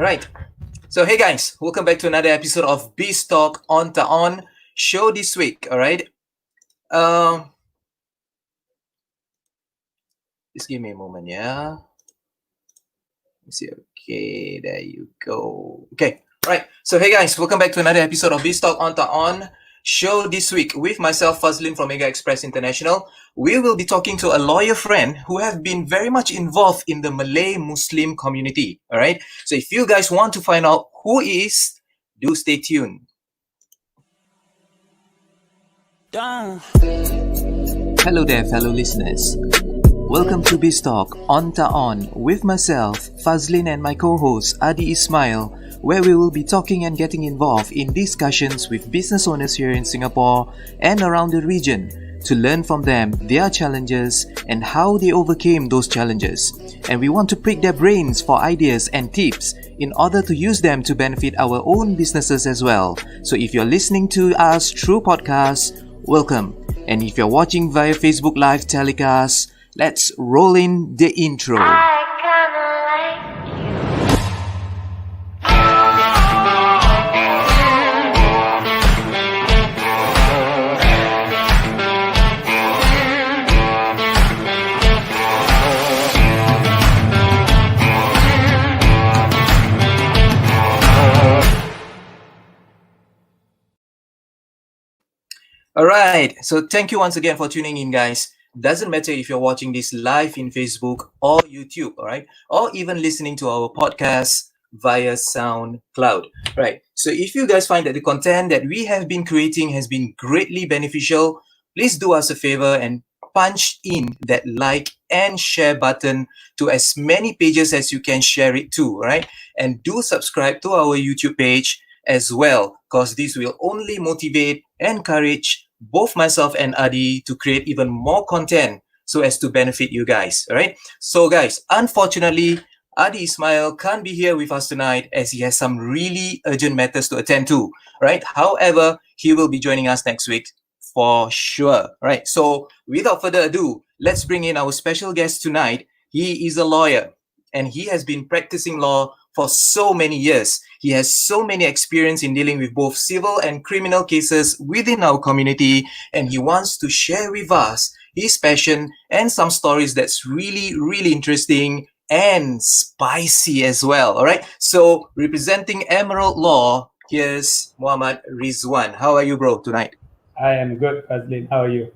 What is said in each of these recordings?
Right. So hey guys, welcome back to another episode of BizTalk on show this week. All right. Um, just give me a moment, yeah. Let's see. Okay, there you go. Okay. Right. So hey guys, welcome back to another episode of BizTalk on show this week with myself, Fazlin from Mega Express International. We will be talking to a lawyer friend who have been very much involved in the Malay Muslim community. All right. So if you guys want to find out who he is, do stay tuned. Hello there, fellow listeners. Welcome to BizTalk on with myself, Fazlin, and my co-host Adi Ismail, where we will be talking and getting involved in discussions with business owners here in Singapore and around the region to learn from them their challenges and how they overcame those challenges. And we want to prick their brains for ideas and tips in order to use them to benefit our own businesses as well. So if you're listening to us through podcasts, welcome. And if you're watching via Facebook Live telecast, let's roll in the intro. All right. So thank you once again for tuning in, guys. Doesn't matter if you're watching this live in Facebook or YouTube, all right? Or even listening to our podcast via SoundCloud, right? So if you guys find that the content that we have been creating has been greatly beneficial, please do us a favor and punch in that like and share button to as many pages as you can share it to, right? And do subscribe to our YouTube page as well, because this will only motivate, encourage both myself and Adi to create even more content so as to benefit you guys. All right. So guys, unfortunately, Adi Ismail can't be here with us tonight as he has some really urgent matters to attend to. Right. However, he will be joining us next week for sure. Right. So without further ado, let's bring in our special guest tonight. He is a lawyer and he has been practicing law for so many years. He has so many experience in dealing with both civil and criminal cases within our community, and he wants to share with us his passion and some stories that's really, really interesting and spicy as well. All right. So representing Emerald Law, here's Muhammad Rizuan. How are you, bro, tonight? I am good, Fazlin. How are you?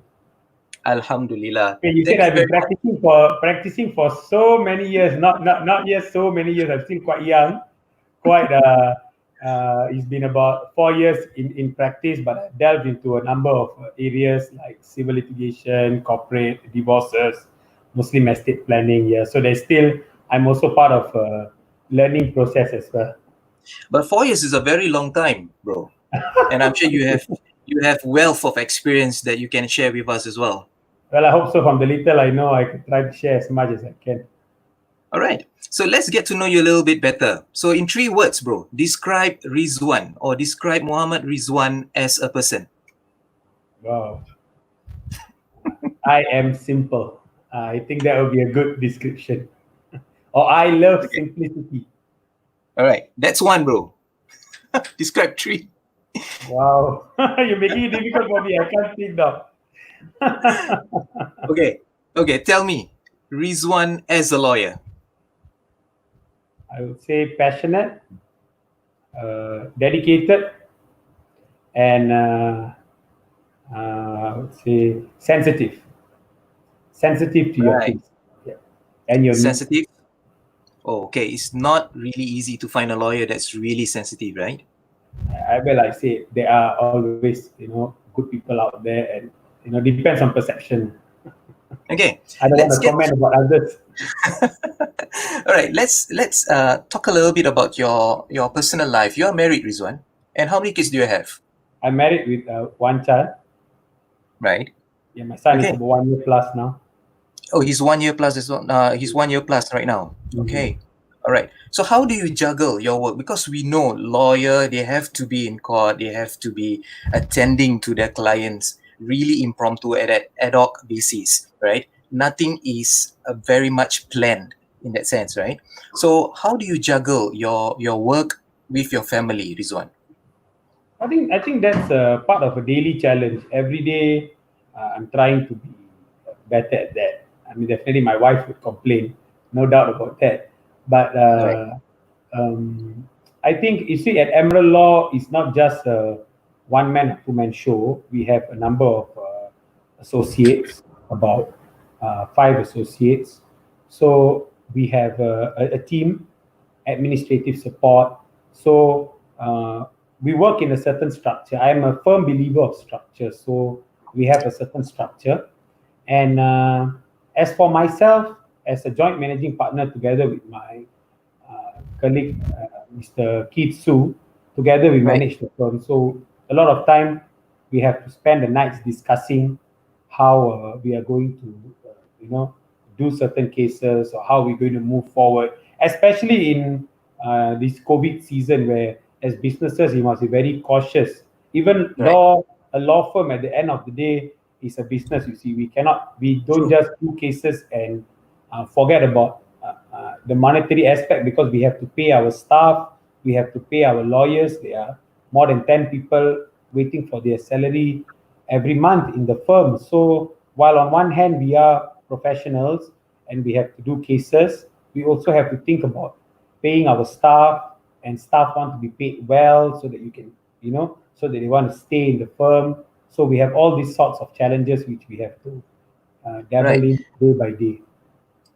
Alhamdulillah. Okay, you said I've been practicing for so many years. Not yet so many years. I'm still quite young. It's been about 4 years in practice, but I delved into a number of areas like civil litigation, corporate divorces, Muslim estate planning. Yeah, so I'm also part of a learning process as well. But 4 years is a very long time, bro. And I'm sure you have wealth of experience that you can share with us as well. Well, I hope so. From the little I know, I can try to share as much as I can. All right. So let's get to know you a little bit better. So in 3 words, bro, describe Rizuan or describe Muhammad Rizuan as a person. Wow. I am simple. I think that would be a good description. Or I love simplicity. All right. That's 1, bro. Describe 3. Wow. You're making it difficult for me. I can't think now. Okay. Tell me, Rizuan as a lawyer. I would say passionate, dedicated, and I would say sensitive. Sensitive to your case. Yeah. And your sensitive. Oh, okay. It's not really easy to find a lawyer that's really sensitive, right? I say there are always, good people out there, and depends on perception. Okay. I don't want to comment about others. All right. Let's talk a little bit about your personal life. You are married, Rizuan, and how many kids do you have? I'm married with 1 child. Right. Yeah, my son is about 1 year plus now. Oh, he's 1 year plus as well. He's 1 year plus right now. Mm-hmm. Okay. All right. So how do you juggle your work? Because we know lawyer, they have to be in court, they have to be attending to their clients really impromptu at an ad hoc basis, right? Nothing is very much planned in that sense, right? So how do you juggle your work with your family, Rizwan? I think that's part of a daily challenge. Every day, I'm trying to be better at that. I mean, definitely my wife would complain, no doubt about that. But Right, um, I think you see, at Emerald Law, it's not just a one man or two man show. We have a number of associates, about five associates. So we have a team, administrative support. So we work in a certain structure. I am a firm believer of structure. So we have a certain structure. And as for myself, as a joint managing partner together with my colleague, Mr. Keith Su, together we right, manage the firm. So a lot of time we have to spend the nights discussing how we are going to, do certain cases or how we're going to move forward, especially in this COVID season where as businesses you must be very cautious. Even right. a law firm at the end of the day is a business. You see, we don't True. just do cases and forget about the monetary aspect, because we have to pay our staff, we have to pay our lawyers. There are more than 10 people waiting for their salary every month in the firm. So while on one hand we are professionals and we have to do cases, we also have to think about paying our staff, and staff want to be paid well so that so that they want to stay in the firm. So we have all these sorts of challenges which we have to dabble Right. in day by day.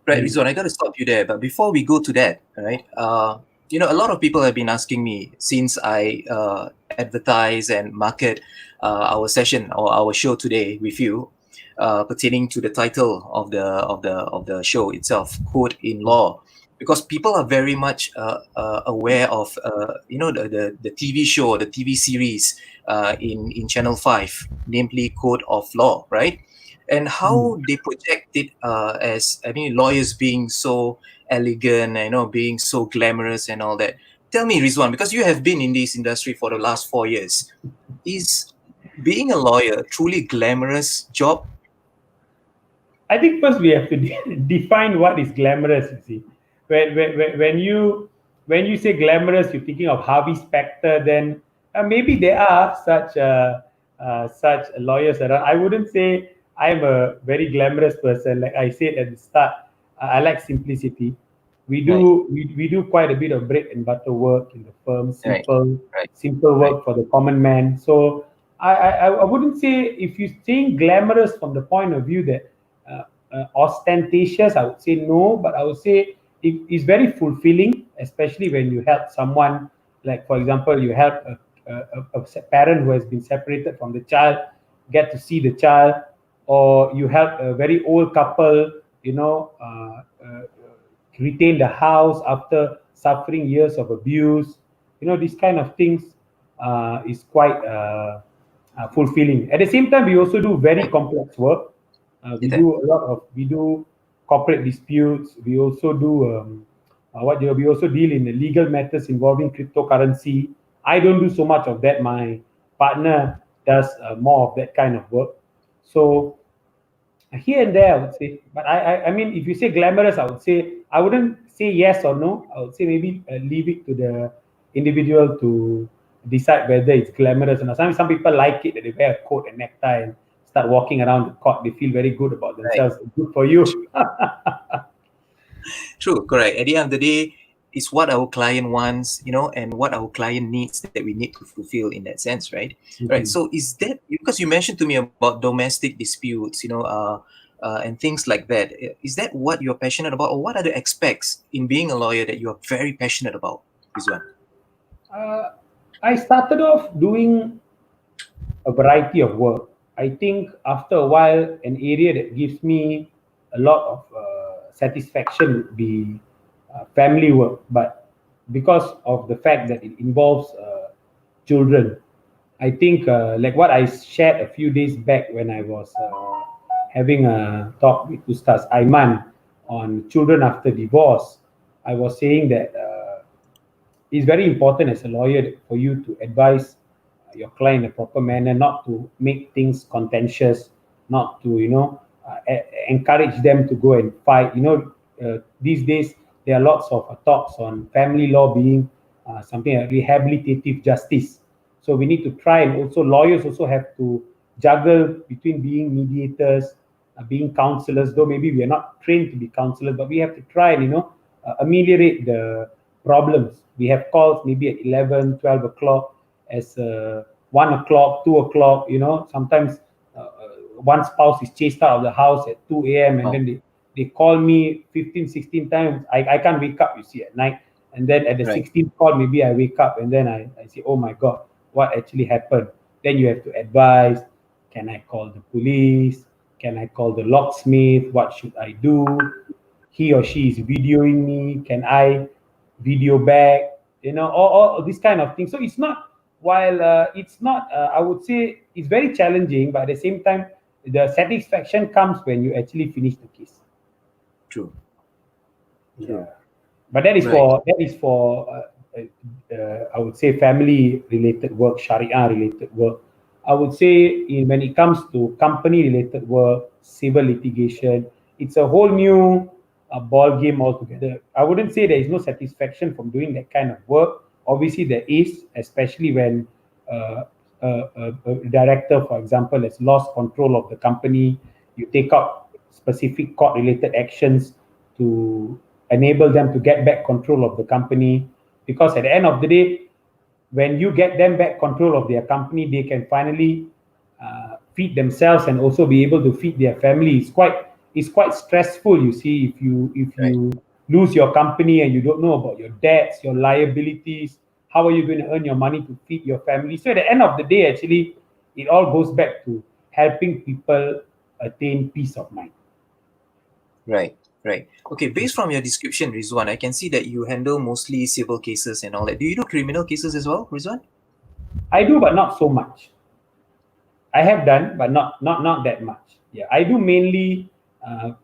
Right, Mm. Rizwan, I got to stop you there. But before we go to that, all right, a lot of people have been asking me since I advertise and market our session or our show today with you, pertaining to the title of the show itself, Code in Law, because people are very much aware of the TV show, the TV series in Channel 5, namely Code of Law, right? And Mm. how they project it as, I mean, lawyers being so elegant, being so glamorous and all that. Tell me, Rizwan, because you have been in this industry for the last 4 years, is being a lawyer a truly glamorous job? I think first we have to define what is glamorous. You see, when you say glamorous, you're thinking of Harvey Specter. Then maybe there are such lawyers around. I wouldn't say I'm a very glamorous person. Like I said at the start, I like simplicity. Right, We do quite a bit of bread and butter work in the firm, right, right, simple right, work for the common man. So I wouldn't say, if you're saying glamorous from the point of view that ostentatious, I would say no, but I would say it's very fulfilling, especially when you help someone. Like for example, you help a parent who has been separated from the child get to see the child, or you help a very old couple, retain the house after suffering years of abuse. These kind of things is quite fulfilling. At the same time, we also do very right. complex work. Kita. We do corporate disputes. We also do we also deal in the legal matters involving cryptocurrency. I don't do so much of that. My partner does more of that kind of work. So here and there, I would say. But I mean, if you say glamorous, I wouldn't say yes or no. I would say maybe leave it to the individual to decide whether it's glamorous or not. Some people like it that they wear a coat and necktie and start walking around the court. They feel very good about Right. themselves. Good for you. True, correct. At the end of the day, it's what our client wants, and what our client needs that we need to fulfill in that sense, right? Right. Mhm. So is that, because you mentioned to me about domestic disputes, and things like that. Is that what you're passionate about, or what are the aspects in being a lawyer that you are very passionate about, Rizwan? Uh, I started off doing a variety of work. I think after a while, an area that gives me a lot of satisfaction would be family work. But because of the fact that it involves children, I think like what I shared a few days back when I was having a talk with Ustaz Aiman on children after divorce. I was saying that it's very important as a lawyer for you to advise your client in a proper manner, not to make things contentious, not to encourage them to go and fight. These days there are lots of talks on family law being something like rehabilitative justice. So we need to try, and also lawyers also have to juggle between being mediators, being counselors, though maybe we are not trained to be counselors, but we have to try and, ameliorate the problems. We have calls maybe at 11, 12 o'clock, as 1 o'clock, 2 o'clock, sometimes one spouse is chased out of the house at 2 a.m. and Oh, then they call me 15, 16 times. I can't wake up, you see, at night. And then at the right. 16th call, maybe I wake up and then I say, oh my God, what actually happened? Then you have to advise, can I call the police? Can I call the locksmith? What should I do? He or she is videoing me. Can I video back? All these kind of things. So it's not, while it's not, I would say it's very challenging, but at the same time, the satisfaction comes when you actually finish the case. True. Yeah, but that is Right. for I would say family related work, Sharia related work. I would say when it comes to company related work, civil litigation, it's a whole new ball game altogether. I wouldn't say there is no satisfaction from doing that kind of work. Obviously, there is, especially when uh, a director, for example, has lost control of the company. You take up specific court related actions to enable them to get back control of the company, because at the end of the day, when you get them back control of their company, they can finally feed themselves and also be able to feed their family. It's quite stressful, you see, if Right. you lose your company and you don't know about your debts, your liabilities. How are you going to earn your money to feed your family? So at the end of the day, actually, it all goes back to helping people attain peace of mind. Right. Right. Okay. Based from your description, Rizwan, I can see that you handle mostly civil cases and all that. Do you do criminal cases as well, Rizwan? I do, but not so much. I have done, but not that much. Yeah, I do mainly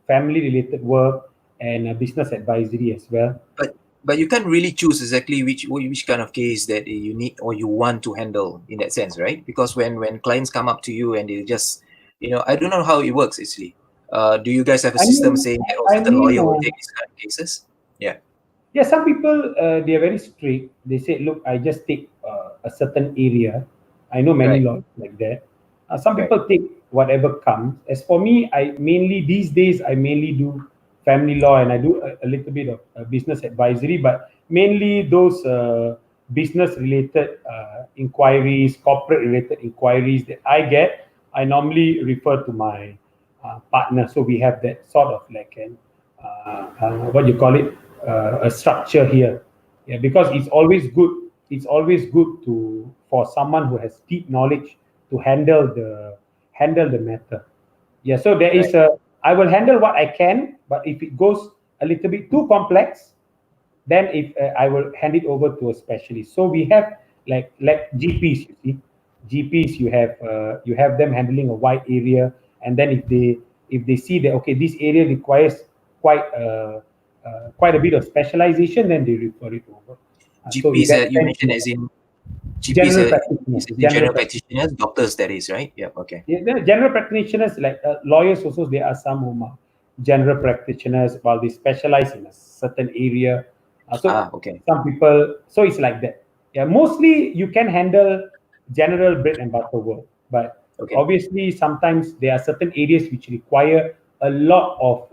family related work and business advisory as well. But you can't really choose exactly which kind of case that you need or you want to handle in that sense, right? Because when clients come up to you and they just, I don't know how it works actually. Do you guys have a I system mean, saying that oh, I certain mean, lawyer will take these kind of cases? Yeah. yeah, some people they are very strict. They say, look, I just take a certain area. I know many Right. laws like that. Some Right. people take whatever comes. As for me, I mainly these days I mainly do family law, and I do a little bit of business advisory, but mainly those business related inquiries, corporate related inquiries that I get. I normally refer to my partner, so we have that sort of like an what you call it, a structure here. Yeah, because it's always good. It's always good to for someone who has deep knowledge to handle the matter. Yeah, so there Right. is a. I will handle what I can, but if it goes a little bit too complex, then if I will hand it over to a specialist. So we have like GPs. You see, GPs, you have them handling a wide area, and then if they see that, okay, this area requires quite a bit of specialization, then they refer it over. So in GPs, that you sense, mentioned as in GPs, general is practitioners, as in general practitioners, doctors, that is, right? Yeah. Okay. yeah, the general practitioners, like lawyers also, there are some whom are general practitioners while they specialize in a certain area. So Okay. some people, so it's like that. Yeah, mostly you can handle general bread and butter work, but Okay. obviously sometimes there are certain areas which require a lot of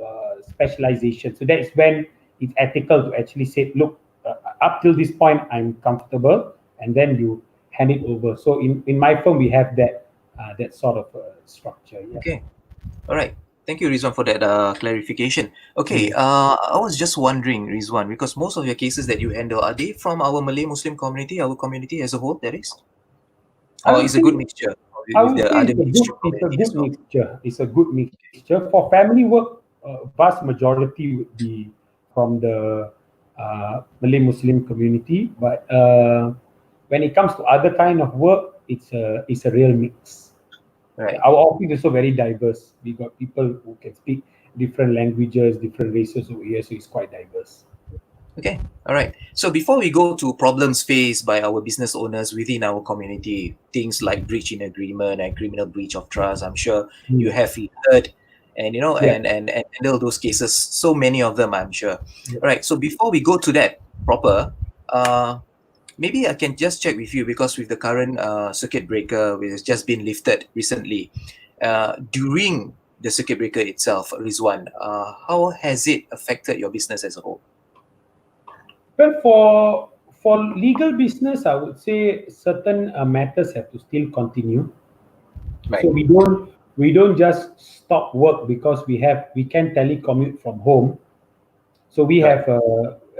specialization. So that is when it's ethical to actually say, look, up till this point I'm comfortable, and then you hand it over. So in my firm we have that sort of structure. Yeah. Okay. All right. Thank you, Rizwan, for that clarification. Okay, Mm. I was just wondering, Rizwan, because most of your cases that you handle, are they from our Malay Muslim community, our community as a whole, that is? I Or would is a say good mixture I with would the say other it's a good mainstream it's a community as good well? mixture. It's a good mixture. For family work, vast majority would be from the Malay Muslim community, but when it comes to other kind of work, it's a real mix. Yeah, Right. our office is also very diverse. We got people who can speak different languages, different races over here, so it's quite diverse. Okay. All right. So before we go to problems faced by our business owners within our community, things like breach in agreement and criminal breach of trust, I'm sure you Mm. have heard and you know, Yeah. and handle those cases. So many of them, I'm sure. Yeah. All right. So before we go to that proper, maybe I can just check with you, because with the current circuit breaker, which has just been lifted recently, during the circuit breaker itself, Rizwan, how has it affected your business as a whole? Well, for legal business, I would say certain matters have to still continue. Right. So we don't just stop work because we can telecommute from home. So we Right. have,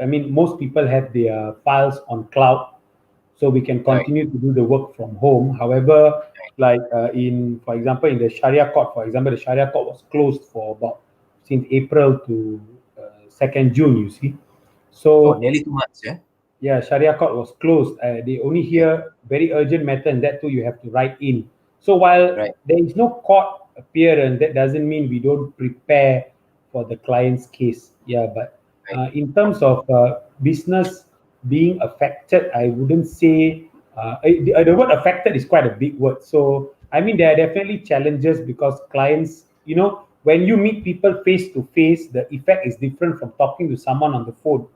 I mean, most people have their files on cloud, so we can Right. continue to do the work from home. However, like for example, in the Sharia court, for example, the Sharia court was closed for about since April to 2nd June. You see, Oh, so nearly 2 months. Yeah. yeah, Sharia court was closed. They only Okay. hear very urgent matter, and that too you have to write in. So while Right. there is no court appearance, that doesn't mean we don't prepare for the client's case. Yeah, but Right. in terms of business being affected, I wouldn't say the word affected is quite a big word. So I mean there are definitely challenges because clients, when you meet people face to face, the effect is different from talking to someone on the phone.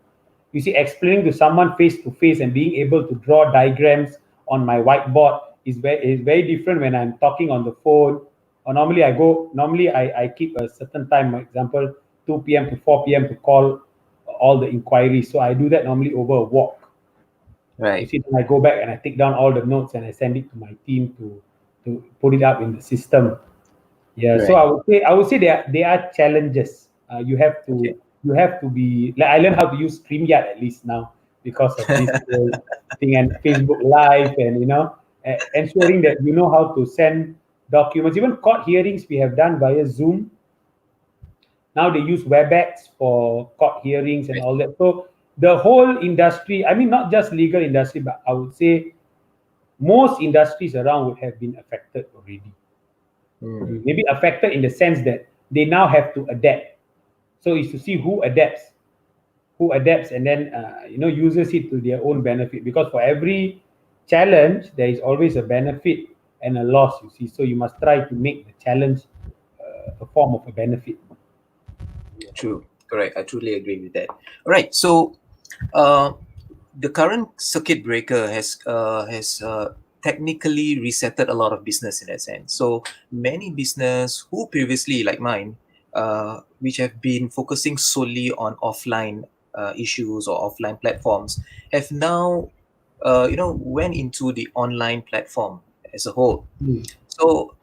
You see, explaining to someone face to face and being able to draw diagrams on my whiteboard is very different when I'm talking on the phone. Or normally I keep a certain time, for example, 2 p.m. to 4 p.m. to call all the inquiries. So I do that normally over a walk. You Right. see, then I go back and I take down all the notes and I send it to my team to put it up in the system. Yeah, so Right. I would say there are challenges. Okay. You have to be like I learned how to use StreamYard at least now because of this whole thing and Facebook Live and ensuring that you know how to send documents. Even court hearings we have done via Zoom. Now they use WebEx for court hearings and Right. all that. So the whole industry, I mean, not just legal industry, but I would say most industries around would have been affected already. Hmm. Maybe affected in the sense that they now have to adapt. So it's to see who adapts, and then uses it to their own benefit. Because for every challenge, there is always a benefit and a loss. You see, so you must try to make the challenge a form of a benefit. True. Correct. I truly agree with that. All right. So, uh, the current circuit breaker has technically resetted a lot of business in that sense. So many business who previously, like mine, which have been focusing solely on offline issues or offline platforms, have now, went into the online platform as a whole. Hmm. So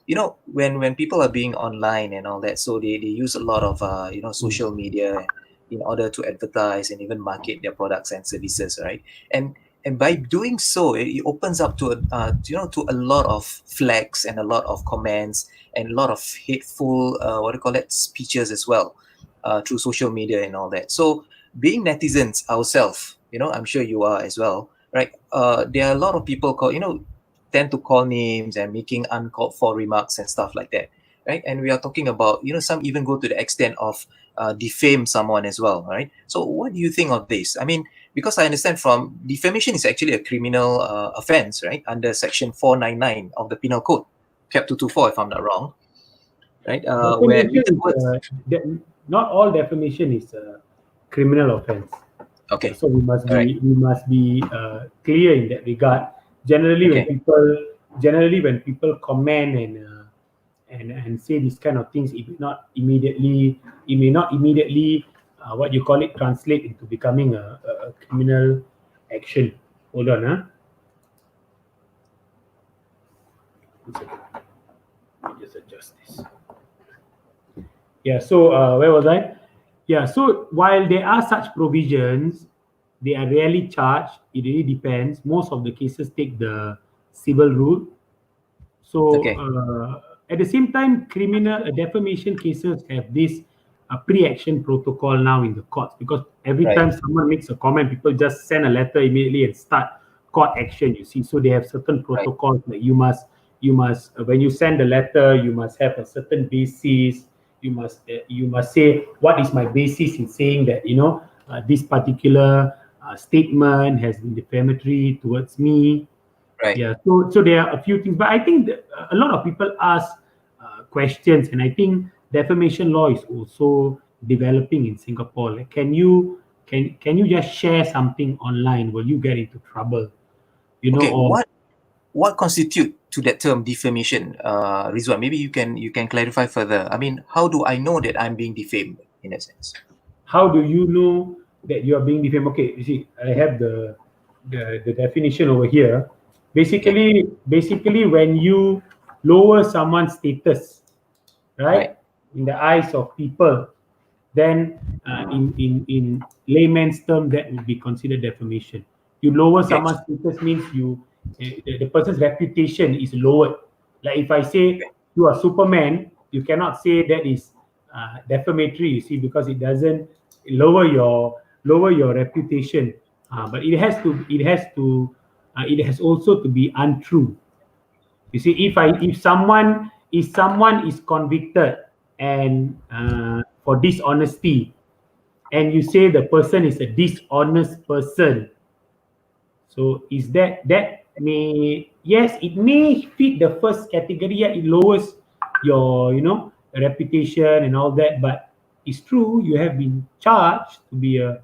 when people are being online and all that, so they use a lot of Hmm. social media in order to advertise and even market their products and services, right? And by doing so, it opens up to to a lot of flags and a lot of comments and a lot of hateful what do you call it, speeches as well, through social media and all that. So being netizens ourselves, I'm sure you are as well, right? There are a lot of people called, tend to call names and making uncalled for remarks and stuff like that, right? And we are talking about, some even go to the extent of defame someone as well, right? So what do you think of this? I mean, because I understand from defamation is actually a criminal offense, right, under section 499 of the penal code, cap 224 if I'm not wrong, right, where Defamation written is words. not all defamation is a criminal offense. Okay. So we must All right. be we must be clear in that regard. Generally, when Okay. people generally when people comment and say these kind of things, it may not immediately what you call it translate into becoming a criminal action. Hold on, huh? One second. Let me just adjust this. Yeah. So where was I? Yeah. So while there are such provisions, they are rarely charged. It really depends. Most of the cases take the civil route. So Okay. at the same time, criminal defamation cases have this pre-action protocol now in the courts because every Right. time someone makes a comment, people just send a letter immediately and start court action. You see, so they have certain Right. protocols that you must when you send a letter, you must have a certain basis. You must say what is my basis in saying that this particular statement has been defamatory towards me. Right. Yeah, so there are a few things, but I think that a lot of people ask questions, and I think defamation law is also developing in Singapore. Like, can you just share something online? Will you get into trouble? Okay, Or what constitute to that term defamation, Rizwan? Maybe you can clarify further. I mean, how do I know that I'm being defamed in a sense? how do you know that you are being defamed? Okay, you see, I have the definition over here. Okay, Basically, when you lower someone's status, right. right, in the eyes of people, then in layman's term, that would be considered defamation. You lower Okay, someone's status means the person's reputation is lowered. Like if I say you are Superman, you cannot say that is defamatory. You see, because it doesn't lower your reputation. But it has also to be untrue. You see, if someone is convicted and for dishonesty, and you say the person is a dishonest person, so is that may yes, it may fit the first category. Yeah, it lowers your reputation and all that, but it's true you have been charged to be a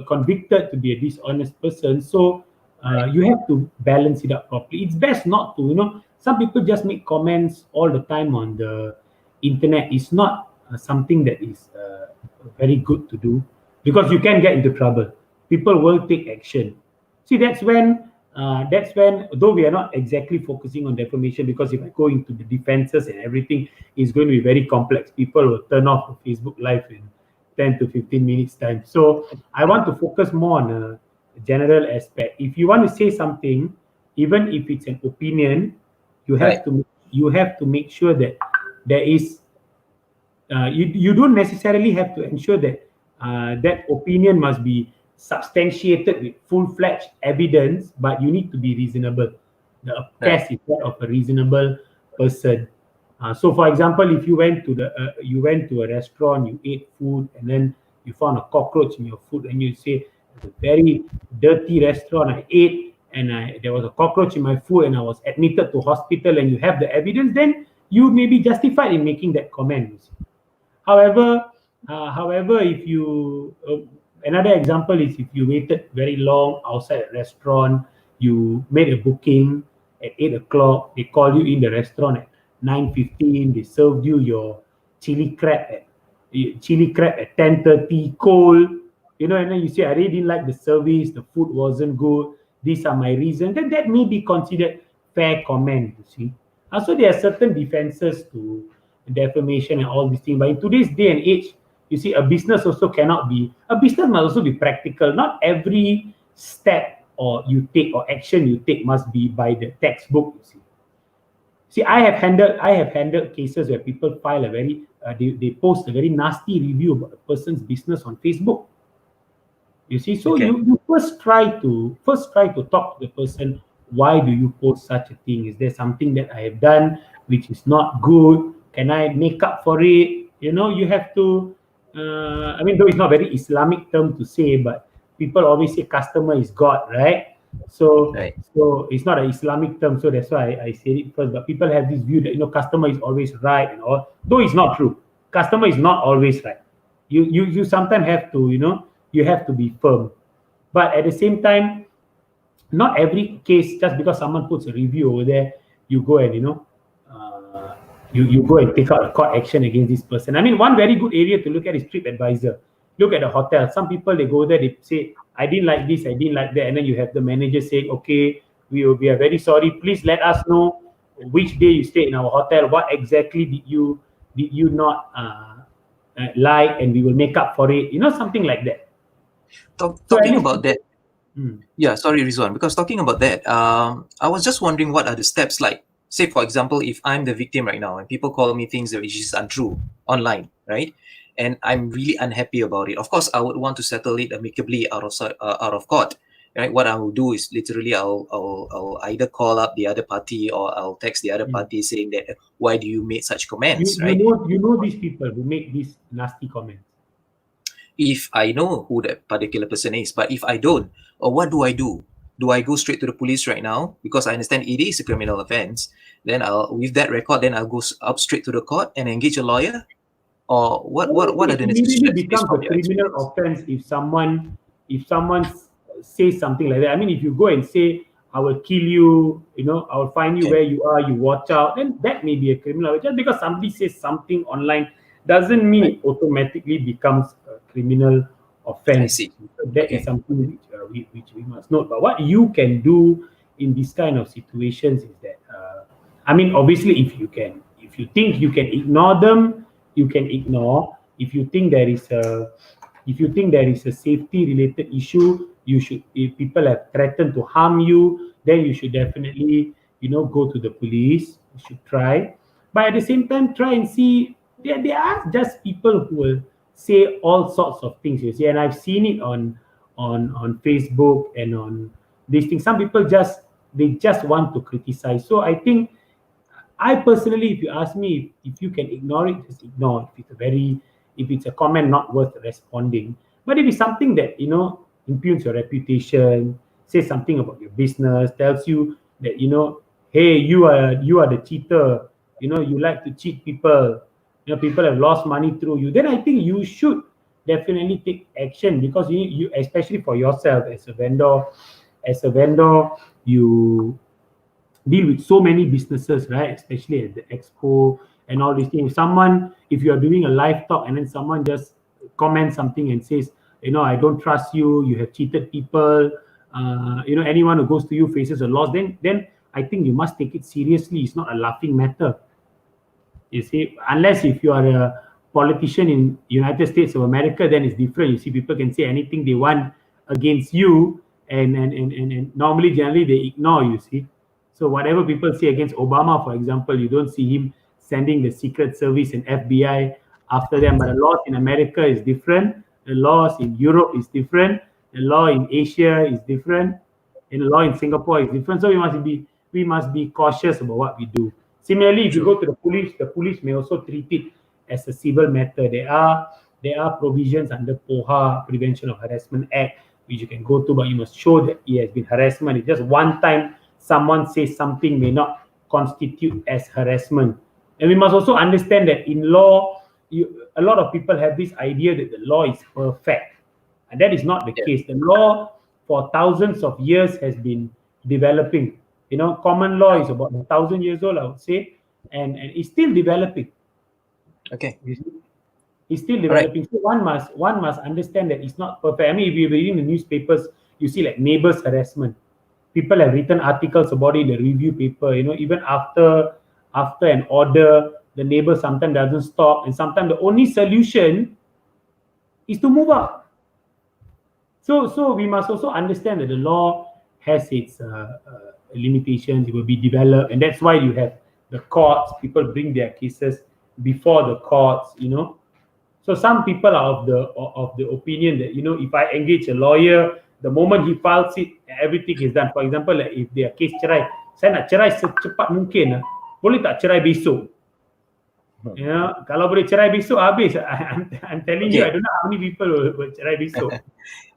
convicted to be a dishonest person. So you have to balance it up properly. It's best not to. Some people just make comments all the time on the internet. It's not something that is very good to do, because you can get into trouble. People will take action. See, that's when though we are not exactly focusing on defamation, because if I go into the defenses and everything, it's going to be very complex. People will turn off the Facebook live in 10 to 15 minutes time. So I want to focus more on a general aspect. If you want to say something, even if it's an opinion, you Right. have to you have to make sure that there is you don't necessarily have to ensure that that opinion must be substantiated with full-fledged evidence, but you need to be reasonable. The Right. test is that of a reasonable person. So, for example, if you went to a restaurant, you ate food, and then you found a cockroach in your food, and you say, "It's a very dirty restaurant. I ate, and there was a cockroach in my food, and I was admitted to hospital," and you have the evidence, then you may be justified in making that comment. You see. However, if you another example is if you waited very long outside a restaurant, you made a booking at 8 o'clock, they call you in the restaurant at 9:15, they served you your chili crab at chili crab at 10:30, cold, and then you say, I really didn't like the service, the food wasn't good, these are my reasons, then that may be considered fair comment, you see. So there are certain defenses to defamation and all these things. But in today's day and age, you see, a business must also be practical. Not every step or you take or action you take must be by the textbook. You see. See, I have handled cases where people file a very they post a very nasty review about a person's business on Facebook. You see, so Okay. you first try to talk to the person. Why do you post such a thing? Is there something that I have done which is not good? Can I make up for it? You have to. I mean, though it's not very Islamic term to say, but people always say customer is God, right? So, Right. so it's not an Islamic term, so that's why I said it first. But people have this view that customer is always right and all. Though it's not true. Customer is not always right. You sometimes have to you have to be firm. But at the same time, not every case, just because someone puts a review over there, you go and you go and take out a court action against this person. I mean, one very good area to look at is TripAdvisor. Look at the hotel. Some people, they go there, they say, I didn't like this, I didn't like that, and then you have the manager saying, okay, we are very sorry. Please let us know which day you stayed in our hotel. What exactly did you not like, and we will make up for it. Something like that. So at Talking least, about that, mm, yeah, sorry, Rizwan, because talking about that, I was just wondering what are the steps like. Say, for example, if I'm the victim right now and people call me things that which is untrue online, right? And I'm really unhappy about it. Of course, I would want to settle it amicably out of court, right? What I will do is literally I'll either call up the other party or I'll text the other mm. party saying that why do you make such you comments, you right? know you know these people who make these nasty comments. If I know who that particular person is, but if I don't, or what do I do? Do I go straight to the police right now because I understand it is a criminal offense? Then I'll with that record, then I'll go up straight to the court and engage a lawyer, or what? Well, I What think are it the necessary immediately steps based becomes a from your criminal experience? offense if someone says something like that. I mean, if you go and say, "I will kill you," "I will find you Okay, where you are," "You watch out," then that may be a criminal. Just because somebody says something online doesn't mean right. it automatically becomes a criminal I offense. see. So that is Okay, something which we must note. But what you can do in this kind of situations is that, I mean, obviously, if you think you can ignore them, you can ignore. If you think there is a safety related issue, you should. If people have threatened to harm you, then you should definitely, go to the police. You should try, but at the same time, try and see. There are just people who will say all sorts of things. You see, and I've seen it on Facebook and on these things. Some people just want to criticize. So I think, I personally, if you ask me, if you can ignore it, just ignore. If it's a comment not worth responding. But if it's something that impugns your reputation, says something about your business, tells you that, hey, you are the cheater. You like to cheat people. People have lost money through you. Then I think you should definitely take action, because you especially for yourself as a vendor, you deal with so many businesses, right? Especially at the expo and all these things. If you are doing a live talk and then someone just comments something and says, I don't trust you, you have cheated people, anyone who goes to you faces a loss, then I think you must take it seriously. It's not a laughing matter. You see, unless if you are a politician in United States of America, then it's different. You see, people can say anything they want against you, and normally, generally, they ignore. You see, so whatever people say against Obama, for example, you don't see him sending the Secret Service and FBI after them. But the laws in America is different. The laws in Europe is different. The law in Asia is different. And the law in Singapore is different. So we must be cautious about what we do. Similarly, if you true. go to the police may also treat it as a civil matter. There are provisions under POHA, Prevention of Harassment Act, which you can go to, but you must show that it has been harassment. It's just one time someone says something may not constitute as harassment. And we must also understand that in law, a lot of people have this idea that the law is perfect. And that is not the Yeah. case. The law for thousands of years has been developing. Common law Right. is about 1,000 years old, I would say, and it's still developing. Okay. You see? It's still All right. developing. So one must understand that it's not perfect. I mean, if you're reading the newspapers, you see like neighbors harassment. People have written articles about it in the review paper. Even after an order, the neighbor sometimes doesn't stop, and sometimes the only solution is to move out. So we must also understand that the law has its limitations. It will be developed, and that's why you have the courts. People bring their cases before the courts. So some people are of the opinion that, if I engage a lawyer, the moment he files it, everything is done. For example, like if their case cerai, saya nak cerai secepat mungkin. Boleh tak cerai besok? Kalau boleh cerai besok, habis. I'm telling you, I Okay. don't know how many people will cerai besok.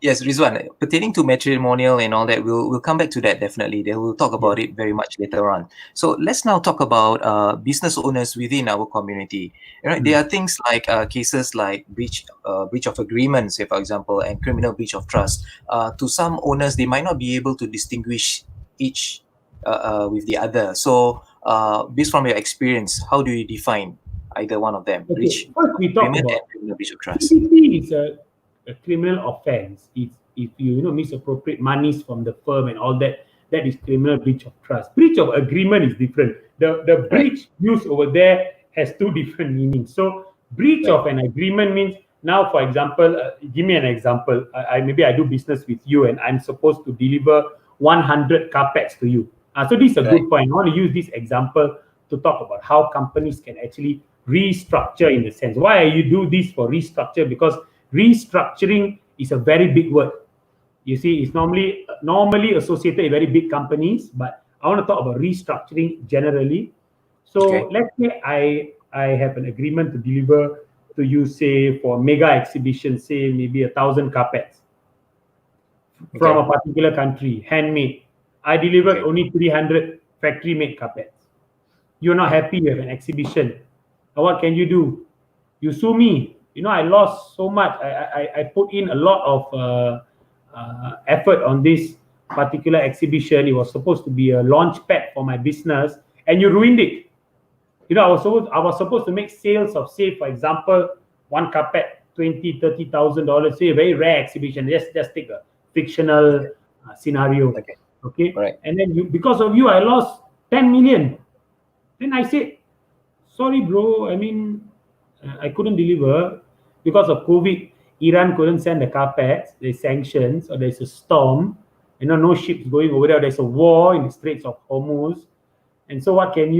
Yes, Rizwan, pertaining to matrimonial and all that, we'll come back to that definitely. They will talk Yes. about it very much later on. So let's now talk about business owners within our community. Right, there are things like cases like breach of agreement, say for example, and criminal breach of trust. To some owners, they might not be able to distinguish each with the other. So, based from your experience, how do you define either one of them, Okay, breach first we of talk agreement and about criminal breach of trust? CBT is a criminal offense. It's if you misappropriate monies from the firm and all that, that is criminal breach of trust. Breach of agreement is different. The Right, breach used over there has two different meanings. So breach right, of an agreement means, now, for example, give me an example. Maybe I do business with you and I'm supposed to deliver 100 carpets to you. So this is a right. good point. I want to use this example to talk about how companies can actually restructure, in the sense. Why you do this for restructure? Because restructuring is a very big word. You see, it's normally associated with very big companies, but I want to talk about restructuring generally. So Okay. let's say I have an agreement to deliver to you, say for mega exhibition, say maybe 1,000 carpets. from a Okay. particular country, handmade. I delivered Okay. only 300 factory-made carpets. You're not happy with an exhibition. Now what can you do? You sue me. I lost so much. I put in a lot of effort on this particular exhibition. It was supposed to be a launch pad for my business, and you ruined it. I was supposed to make sales of, say, for example, one carpet, 20, 30,000 dollars. Say a very rare exhibition. Just take a fictional scenario, Okay. okay? All right. And then because of you, I lost 10 million. Then I said, sorry, bro. I mean, I couldn't deliver because of COVID. Iran couldn't send the carpets. There's sanctions, or there's a storm. No ships going over there. There's a war in the Straits of Hormuz. And so, what can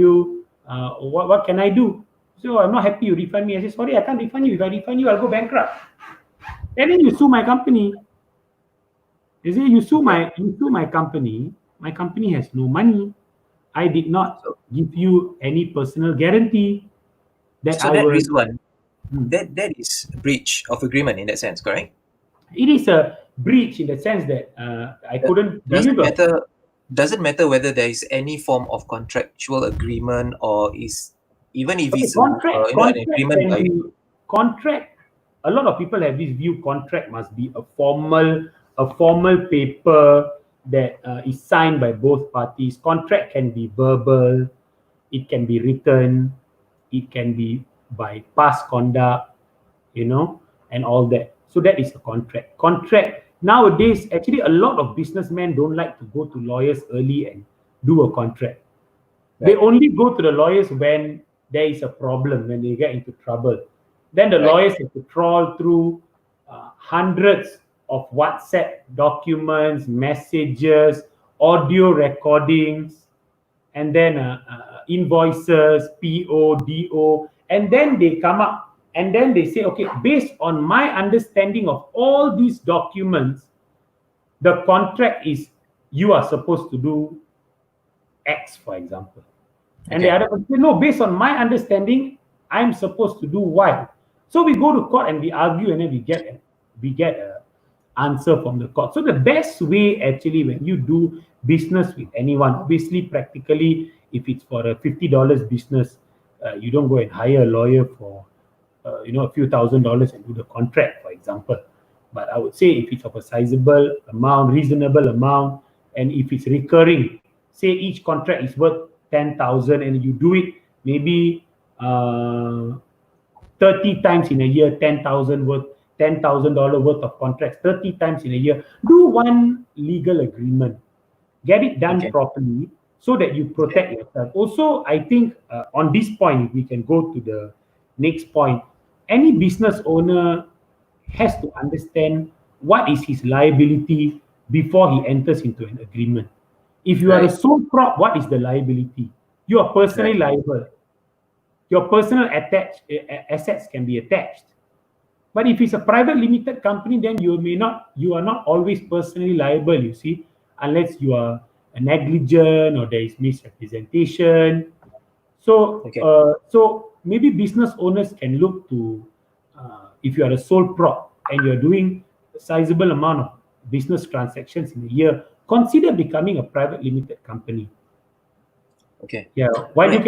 I do? So, I'm not happy you refund me. I said, sorry, I can't refund you. If I refund you, I'll go bankrupt. And then you sue my company. You see, Okay. you sue my company. My company has no money. I did not So, give you any personal guarantee that so I that will. Rizwan, Hmm. that is a breach of agreement in that sense, correct? It is a breach in the sense that I Uh, couldn't Doesn't deliver. matter. Doesn't matter whether there is any form of contractual agreement, or is, even if Okay, it's contract an contract agreement can by. be contract. A lot of people have this view: contract must be a formal paper that is signed by both parties. Contract can be verbal, it can be written, it can be by past conduct, and all that. So that is a contract. Contract nowadays, actually, a lot of businessmen don't like to go to lawyers early and do a contract. They Right. only go to the lawyers when there is a problem, when they get into trouble. Then the Right. lawyers have to trawl through hundreds of WhatsApp documents, messages, audio recordings, and then invoices, PO, DO, and then they come up and then they say, okay, based on my understanding of all these documents, the contract is you are supposed to do X, for example. And the Okay. other person said, no, based on my understanding, I'm supposed to do Y. So we go to court and we argue, and then we get a answer from the court. So the best way, actually, when you do business with anyone, obviously practically, if it's for a $50 business, you don't go and hire a lawyer for a few $1,000s and do the contract, for example. But I would say if it's of a sizable amount, reasonable amount, and if it's recurring, say each contract is worth 10,000, and you do it maybe 30 times in a year, 10,000 dollars worth of contracts, 30 times in a year. Do one legal agreement, get it done Okay. properly, so that you Okay. protect yourself. Also, I think on this point, we can go to the next point. Any business owner has to understand what is his liability before he enters into an agreement. If you are a Right. sole prop, what is the liability? You are personally Right. liable. Your personal assets can be attached. But if it's a private limited company, then you are not always personally liable, you see, unless you are a negligent or there is misrepresentation. Okay. So maybe business owners can look to, if you are a sole prop and you're doing a sizable amount of business transactions in a year, consider becoming a private limited company. Okay. Yeah, All right. So, while you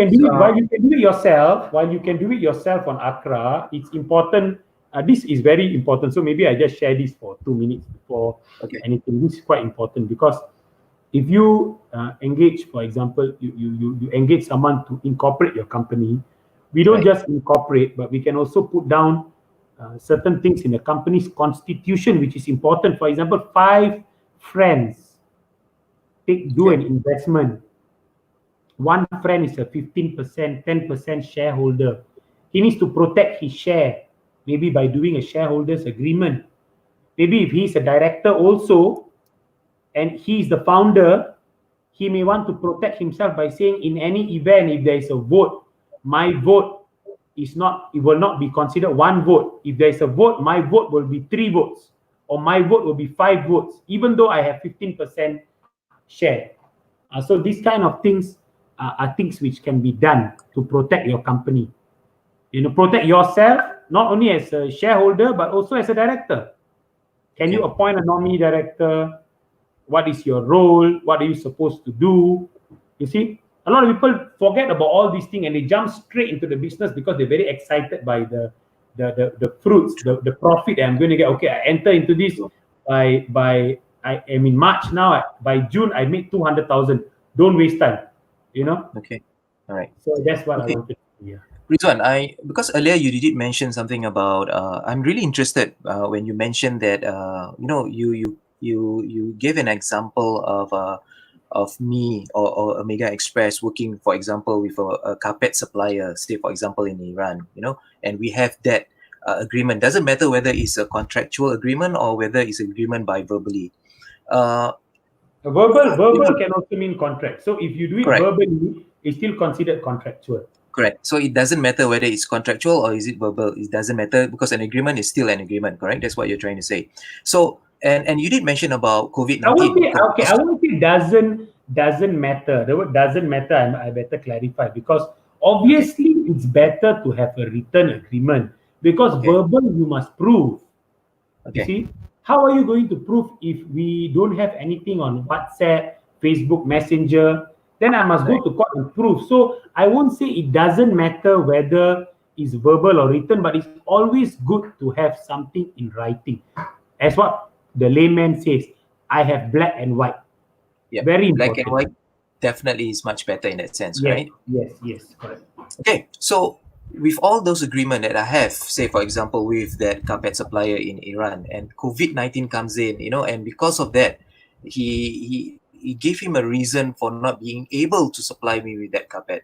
can do it yourself on Accra, it's important. This is very important. So maybe I just share this for 2 minutes before okay. anything. This is quite important because if you engage, for example, you engage someone to incorporate your company, we don't Right. just incorporate, but we can also put down certain things in the company's constitution, which is important. For example, five friends do Okay. an investment. One friend is a 15%, 10% shareholder. He needs to protect his share, maybe by doing a shareholders agreement. Maybe if he's a director also and he's the founder, he may want to protect himself by saying, in any event, if there is a vote, my vote it will not be considered one vote. If there is a vote, my vote will be 3 votes, or my vote will be 5 votes, even though I have 15% share. So these kind of things are things which can be done to protect your company. Protect yourself not only as a shareholder but also as a director. Can you Okay. appoint a nominee director? what is your role, what are you supposed to do. You see, a lot of people forget about all these things and they jump straight into the business because they're very excited by the fruits, the profit that I'm going to get. Okay, I enter into this by I am in March now. By June, I make 200,000. Don't waste time, you know. Okay. All right. So that's what I Okay. wanted to hear. Rizwan, because earlier you did mention something about I'm really interested when you mentioned that you gave an example of me or Omega Express working, for example, with a carpet supplier, say for example in Iran, and we have that agreement. Doesn't matter whether it's a contractual agreement or whether it's agreement by verbally. Uh, Verbal can also mean contract. So if you do it Correct. verbally, it's still considered contractual. Correct. So it doesn't matter whether it's contractual or is it verbal. It doesn't matter because an agreement is still an agreement. Correct. That's what you're trying to say. So and you did mention about COVID I won't 19. say okay. I won't say doesn't matter. The word doesn't matter. I better clarify because Okay. obviously it's better to have a written agreement because Okay. verbal you must prove. You Okay. see, how are you going to prove if we don't have anything on WhatsApp, Facebook Messenger? Then I must Right. go to court and prove. So I won't say it doesn't matter whether it's verbal or written, but it's always good to have something in writing. As what the layman says, I have black and white. Yeah. Very Black and important. white definitely is much better in that sense, Yes, right? yes, correct. Okay. So with all those agreement that I have, say for example, with that carpet supplier in Iran, and COVID-19 comes in, and because of that, he gave him a reason for not being able to supply me with that carpet.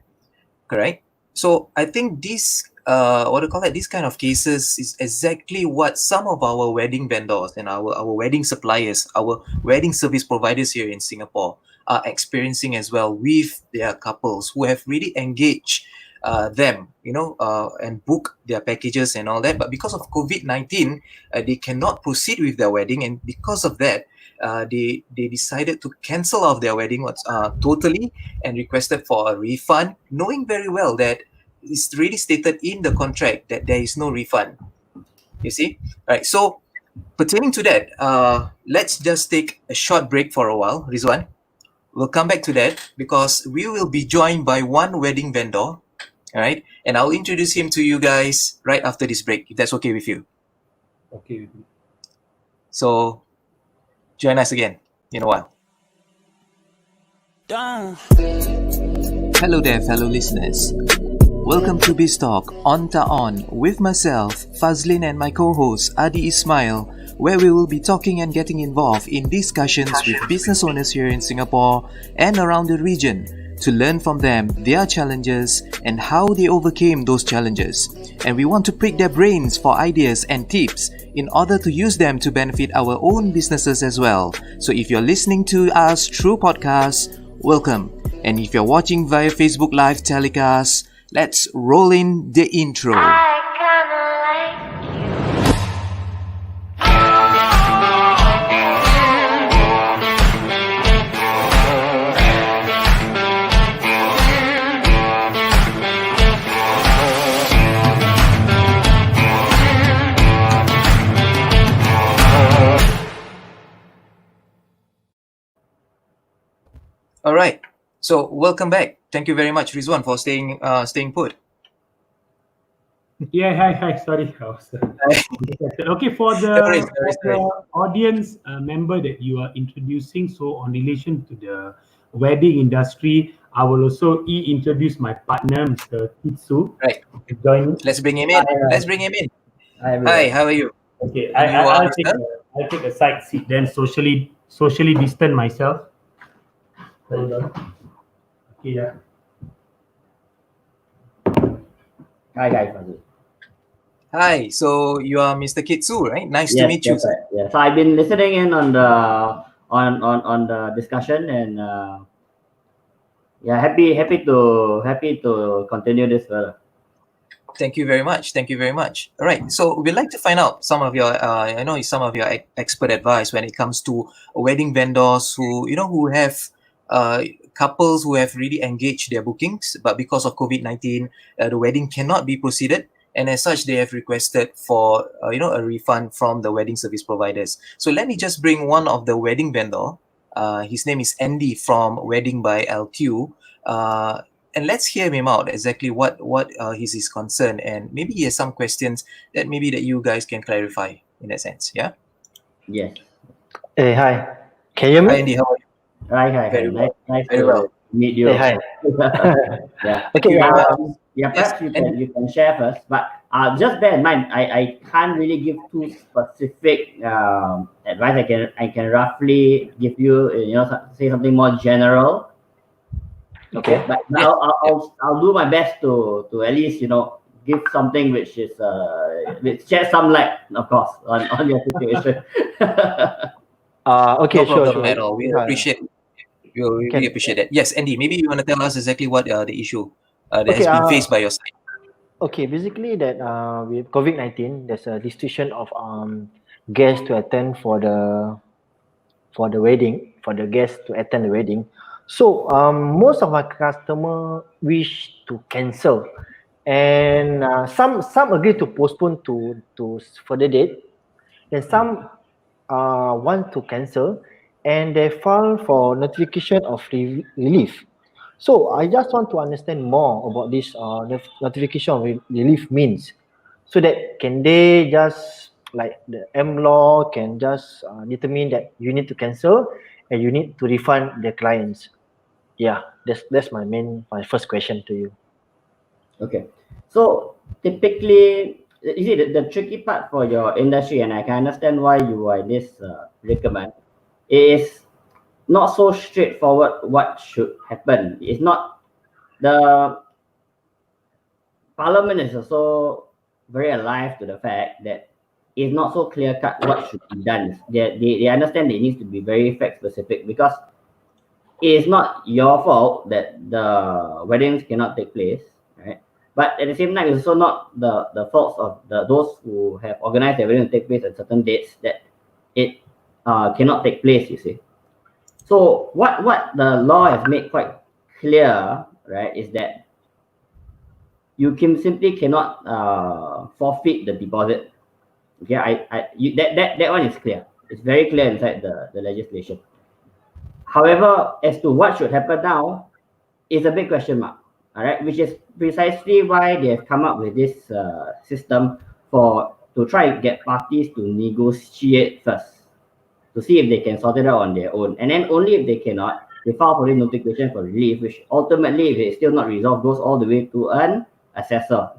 Correct. So I think this what do you call that? This kind of cases is exactly what some of our wedding vendors and our wedding suppliers, our wedding service providers here in Singapore are experiencing as well with their couples who have really engaged them, and book their packages and all that. But because of COVID-19, they cannot proceed with their wedding, and because of that, they decided to cancel off their wedding totally and requested for a refund, knowing very well that it's really stated in the contract that there is no refund. You see? Right. So pertaining to that, let's just take a short break for a while, Rizwan. We'll come back to that because we will be joined by one wedding vendor. All right. And I'll introduce him to you guys right after this break, if that's okay with you. Okay with me. So join us again in a while. Hello there, fellow listeners. Welcome to BizTalk On Ta On with myself, Fazlin, and my co-host Adi Ismail, where we will be talking and getting involved in discussions with business owners here in Singapore and around the region to learn from them their challenges and how they overcame those challenges. And we want to prick their brains for ideas and tips in order to use them to benefit our own businesses as well. So if you're listening to us through podcasts, welcome. And if you're watching via Facebook Live telecast, let's roll in the intro. All right. So welcome back. Thank you very much, Rizwan, for staying put. Yeah, hi. Sorry, I was, okay, for No worries, the no worries, no worries. audience member that you are introducing, so on relation to the wedding industry, I will also introduce my partner, Mr. Kitsu, Right. to join. Let's bring him in. Hi, Let's bring him in. hi Hi, everyone. how are you? Okay, And you are Mr. I'll take a side seat, then socially distant myself. Hold on. Okay, yeah. Hi guys. Fazil. Hi. So you are Mr. Kitsu, right? Nice to Yes, meet you, that's sir. right. Yeah. So I've been listening in on the on the discussion and yeah, happy to continue this further. Thank you very much. Thank you very much. All right. So we'd like to find out some of your, some of your expert advice when it comes to wedding vendors who have couples who have really engaged their bookings, but because of COVID-19, the wedding cannot be proceeded. And as such, they have requested for, a refund from the wedding service providers. So let me just bring one of the wedding vendor His name is Andy from Wedding by LTU. And let's hear him out exactly what is his concern, and maybe he has some questions that maybe that you guys can clarify in that sense. Yeah. Yes. Hey, hi. Can you hear Hi me? Andy, how are you? Hi. Very well. Nice Very to well. meet Hey, you. hi. Yeah. Thank you Okay. very much. Yeah. Yes, Perhaps Andy. you can share first, but just bear in mind, I can't really give too specific advice. I can roughly give you say something more general. Okay, Okay. but Yes. Yeah. I'll do my best to at least give something which is which shed some light, of course, on your situation. No Okay. Sure. problem Sure. at all. We Yeah. appreciate we Can. appreciate that. Yes, Andy. Maybe you want to tell us exactly what the issue that Okay. has been faced by your side. Okay. Basically, that with COVID-19, there's a restriction of guests to attend for the wedding, for the guests to attend the wedding. So most of our customer wish to cancel, and some agree to postpone to further date, and some want to cancel, and they file for notification of relief. So I just want to understand more about this notification of relief means, so that can they just like the M law can just determine that you need to cancel and you need to refund the clients. Yeah, that's my first question to you. Okay, so typically, you see the tricky part for your industry, and I can understand why you are this recommend, is not so straightforward. What should happen? It's not the Parliament is also very alive to the fact that it's not so clear cut what should be done. They understand it needs to be very fact specific, because it is not your fault that the weddings cannot take place, right? But at the same time, it's also not the faults of those who have organized their wedding to take place at certain dates that it cannot take place, you see. So what the law has made quite clear, right, is that you can simply cannot forfeit the deposit. Okay, that one is clear. It's very clear inside the legislation. However, as to what should happen now is a big question mark. All right, which is precisely why they have come up with this system to try and get parties to negotiate first, to see if they can sort it out on their own, and then only if they cannot, they file for the notification for relief, which ultimately, if it's still not resolved, goes all the way to an assessor.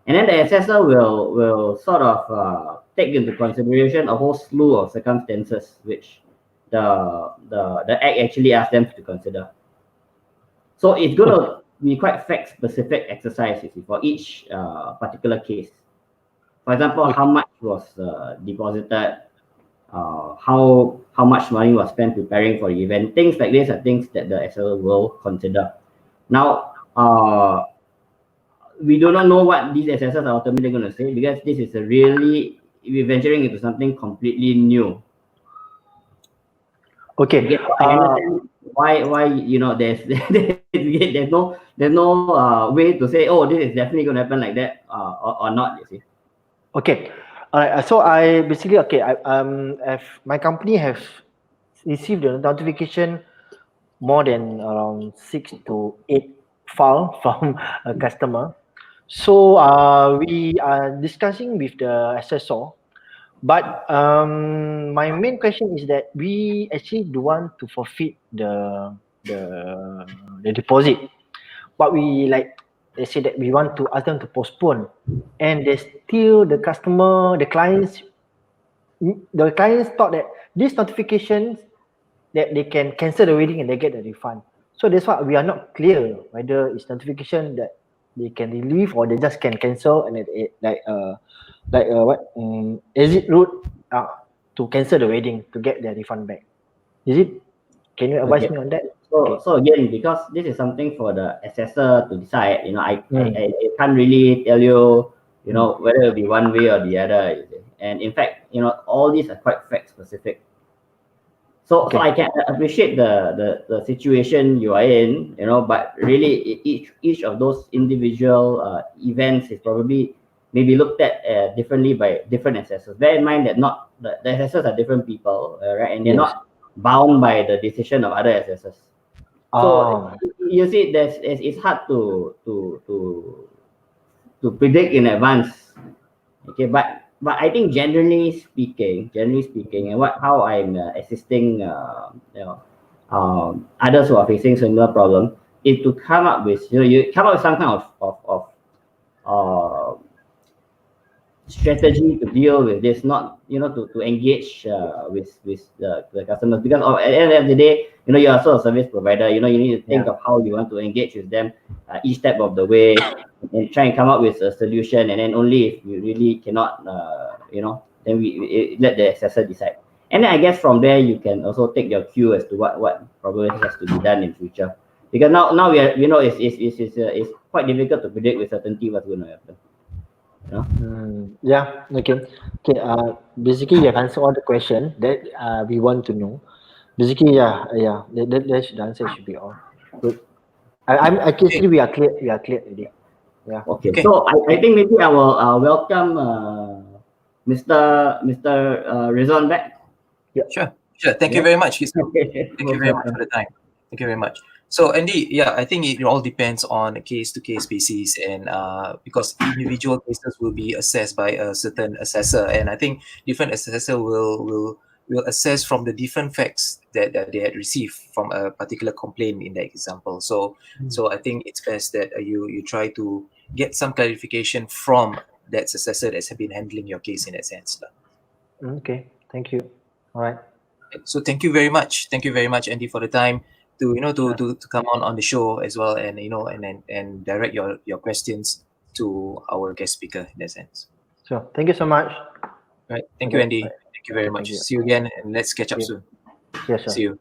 And then the assessor will sort of take into consideration a whole slew of circumstances which the act actually asks them to consider. So it's going to be quite fact specific exercise, you see, for each particular case. For example, how much was deposited, how much money was spent preparing for the event. Things like this are things that the assessor will consider. Now, we do not know what these assessors are ultimately going to say, because this is we're venturing into something completely new. Okay. Okay, so I understand why there's no way to say, oh, this is definitely going to happen like that or not, you see. Okay. Alright. So I basically okay. if my company have received the notification more than around 6 to 8 file from a customer. So we are discussing with the assessor, but my main question is that we actually do want to forfeit the the deposit, but we like they say that we want to ask them to postpone, and they still the clients thought that these notifications that they can cancel the wedding and they get the refund. So that's why we are not clear whether it's notification that they can relieve or they just can cancel, and exit route to cancel the wedding to get their refund back. Is it? Can you advise Okay. me on that? So, Okay. so again, because this is something for the assessor to decide, Mm. I can't really tell you, whether it'll be one way or the other. You see. And in fact, all these are quite fact specific. So Okay. I can appreciate the situation you are in, but really each of those individual events is probably maybe looked at differently by different assessors. Bear in mind that not the assessors are different people, right? And they're Yes. not bound by the decision of other assessors. So Oh, you see, it's hard to predict in advance. Okay, but I think generally speaking, and how I'm assisting, others who are facing similar problem is to come up with, you come up with some kind of uh, strategy to deal with this, not, to engage with the customers, because at the end of the day, you're also a service provider. You need to think yeah. of how you want to engage with them each step of the way, and try and come up with a solution. And then only if you really cannot, then we let the assessor decide. And then I guess from there you can also take your cue as to what probably has to be done in future, because now we are, it's quite difficult to predict with certainty what's going to happen. Yeah. Okay. Okay. Basically, you have answered all the question that we want to know. Basically, yeah, yeah. The answer should be all good. I'm Okay. actually we are clear. We are clear already. Yeah. Okay, Okay. so I think maybe I will welcome Mr. Rizuan back. Sure. Thank you Yeah. very much. Okay. Thank you very much for the time. Thank you very much. So, Andy, yeah, I think it all depends on a case-to-case basis, and because individual cases will be assessed by a certain assessor, and I think different assessor will assess from the different facts that they had received from a particular complaint in that example. So I think it's best that you try to get some clarification from that assessor that's been handling your case in that sense lah. Okay. Thank you. All right. So thank you very much. Thank you very much, Andy, for the time to to come on the show as well, and and direct your questions to our guest speaker in that sense. So thank you so much. Right. Thank you, Okay. Andy. Right. Thank you very Thank much. you. See you again, and let's catch up Yeah. soon. Yeah. Sure. See you.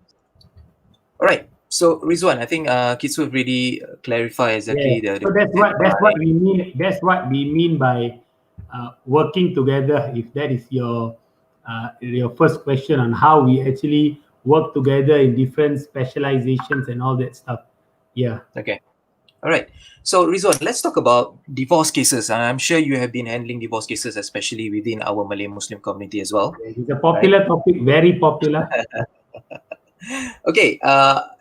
All right. So Rizwan, I think Kitsu really clarify exactly Yeah. the So that's what we mean. That's what we mean by working together. If that is your first question on how we actually work together in different specializations and all that stuff. Yeah. Okay. All right. So Rizwan, let's talk about divorce cases. I'm sure you have been handling divorce cases, especially within our Malay Muslim community as well. It's a popular topic, very popular. Okay,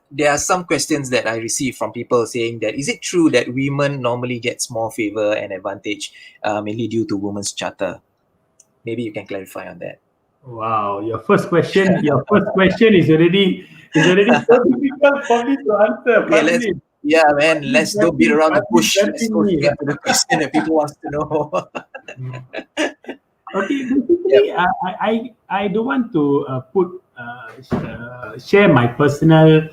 there are some questions that I receive from people saying that is it true that women normally gets more favor and advantage, mainly due to women's charter? Maybe you can clarify on that. Wow, your first question is already so difficult for me to answer. Okay, let's don't beat around the bush. Let's go Me. straight to the question that people wants to know. Okay, basically, I don't want to share my personal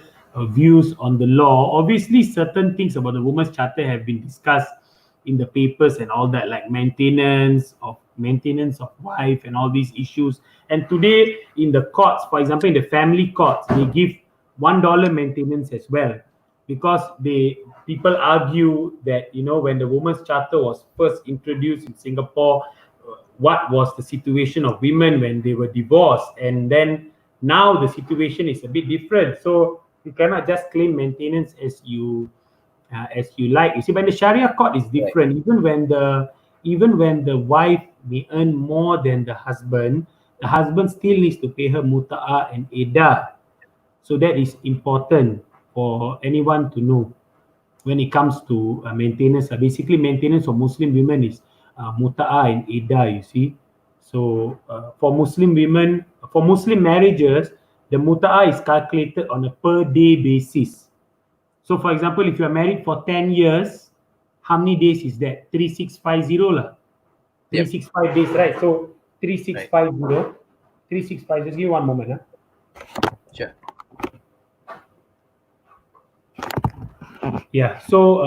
views on the law. Obviously, certain things about the Women's Charter have been discussed in the papers and all that, like maintenance of wife and all these issues. And today, in the courts, for example, in the family courts, they give $1 maintenance as well, because people argue that when the Women's Charter was first introduced in Singapore, what was the situation of women when they were divorced, and then now the situation is a bit different. So you cannot just claim maintenance as you like. You see, when the Sharia court is different, even when the wife may earn more than the husband still needs to pay her muta'ah and edah. So that is important for anyone to know when it comes to maintenance. Basically, maintenance for Muslim women is muta'ah and edah, you see. So for Muslim women, for Muslim marriages, the muta'ah is calculated on a per day basis. So for example, if you are married for 10 years, how many days is that? 3650 lah. Yep. 365 days, right? So 3650. 365, just give me one moment. Sure. Yeah, so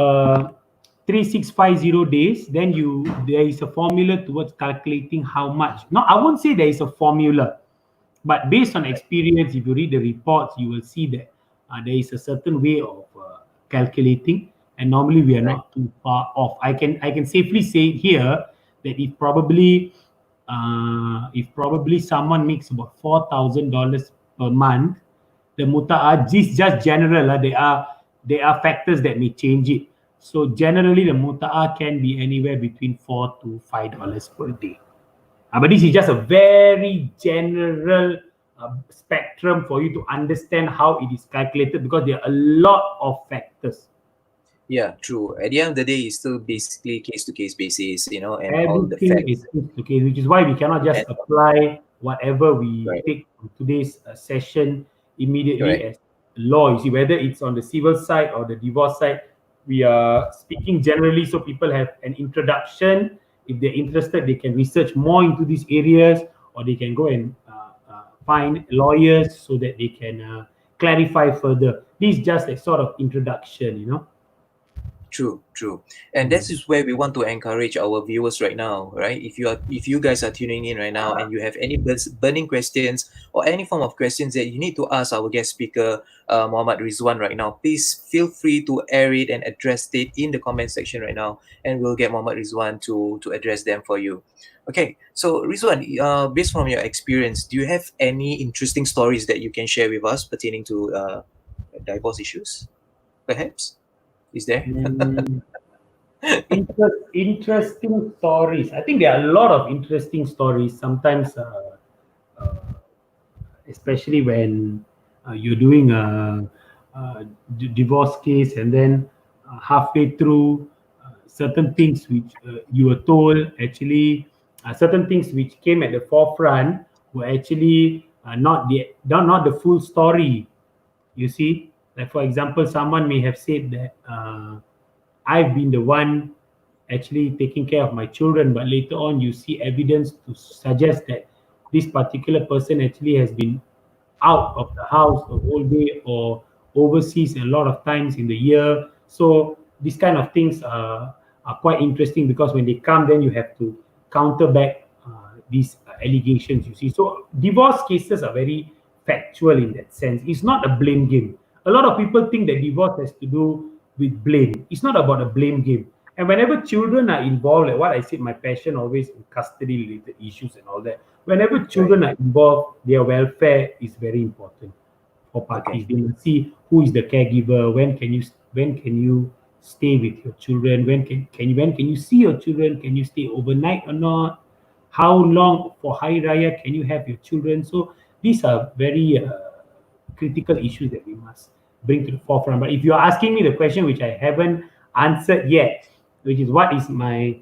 3650 days, then there is a formula towards calculating how much. No, I won't say there is a formula, but based on experience, if you read the reports, you will see that there is a certain way of calculating, and normally we are not too far off. I can safely say here that if probably someone makes about $4,000 per month, the muta'ah is just general. There are factors that may change it. So generally, the muta'ah can be anywhere between $4 to $5 per day. But this is just a very general spectrum for you to understand how it is calculated, because there are a lot of factors. Yeah, true. At the end of the day, it's still basically case to case basis, and all the Everything facts. is okay, which is why we cannot just And apply whatever we right, take from today's session immediately correct. as law. You see, whether it's on the civil side or the divorce side, we are speaking generally so people have an introduction. If they're interested, they can research more into these areas, or they can go and find lawyers so that they can clarify further. This is just a sort of introduction. True, true. And this Mm. is where we want to encourage our viewers right now, right? If you guys are tuning in right now and you have any burning questions or any form of questions that you need to ask our guest speaker, Muhammad Rizuan right now, please feel free to air it and address it in the comment section right now, and we'll get Muhammad Rizuan to address them for you. Okay, so Rizuan, based from your experience, do you have any interesting stories that you can share with us pertaining to divorce issues? Perhaps is there? Mm. Interesting stories. I think there are a lot of interesting stories. Sometimes, uh, especially when you're doing a divorce case, and then halfway through, certain things which you were told actually, certain things which came at the forefront were actually not the full story. You see, like for example, someone may have said that I've been the one actually taking care of my children, but later on you see evidence to suggest that this particular person actually has been out of the house the whole day or overseas a lot of times in the year. So these kind of things are quite interesting, because when they come, then you have to counter back these allegations. You see, so divorce cases are very factual in that sense. It's not a blame game. A lot of people think that divorce has to do with blame. It's not about a blame game. And whenever children are involved, like what I said, my passion always in custody related issues and all that. Whenever Right. children are involved, their welfare is very important for parties. Okay. They will see who is the caregiver, when can you stay with your children, when can you see your children, can you stay overnight or not, how long for Hari Raya can you have your children. So these are very critical issues that we must bring to the forefront. But if you're asking me the question which I haven't answered yet, which is what is my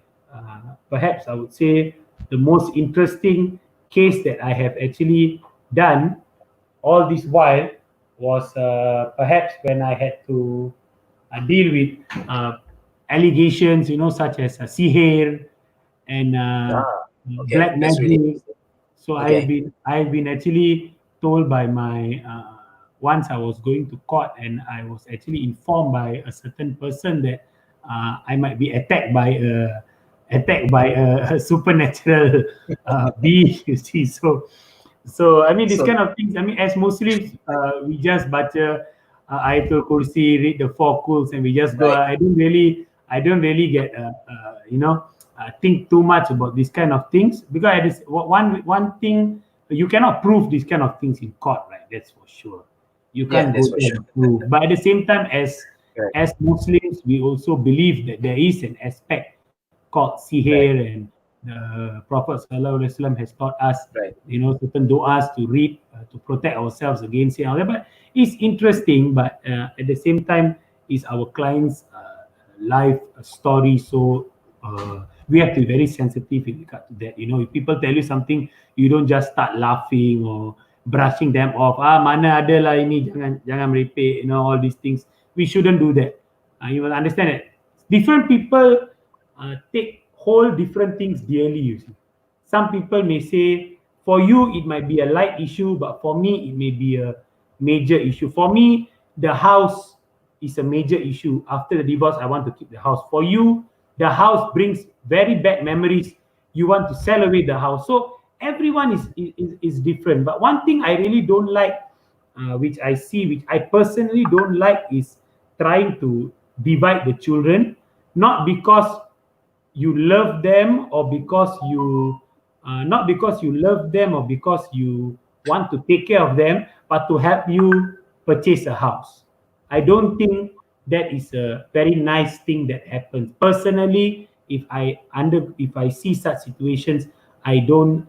perhaps I would say the most interesting case that I have actually done all this while, was perhaps when I had to deal with allegations, such as sihir and Ah, okay. black That's really magic. interesting. So I've Okay. been I've been actually told by my once I was going to court, and I was actually informed by a certain person that I might be attacked by a supernatural being. You see, so I mean, these So kind of things. I mean, as Muslims, we just baca Ayatul Kursi, read the four quls, and we just go. right. I don't really get think too much about these kind of things, because it is one thing, you cannot prove these kind of things in court, right? That's for sure. You Yeah, can't that's go for there sure. and prove. But at the same time, Right. as Muslims, we also believe that there is an aspect called Right. sihir, and the Prophet Sallallahu Alaihi Wasallam has taught us, Right. certain du'as to read to protect ourselves against it. But it's interesting, but at the same time, is our client's life story. So we have to be very sensitive in regard to that. If people tell you something, you don't just start laughing or brushing them off. Mana ada lah ini, jangan merepek. All these things. We shouldn't do that. You will understand that different people take whole different things dearly. You see, some people may say, for you it might be a light issue, but for me it may be a major issue. For me, the house is a major issue. After the divorce, I want to keep the house. For you, the house brings very bad memories. You want to sell away the house. So everyone is different. But one thing I really don't like, which I see, which I personally don't like, is trying to divide the children, not because you love them, or because you not because you love them or because you want to take care of them, but to help you purchase a house. I don't think that is a very nice thing that happens. Personally, if I see such situations, I don't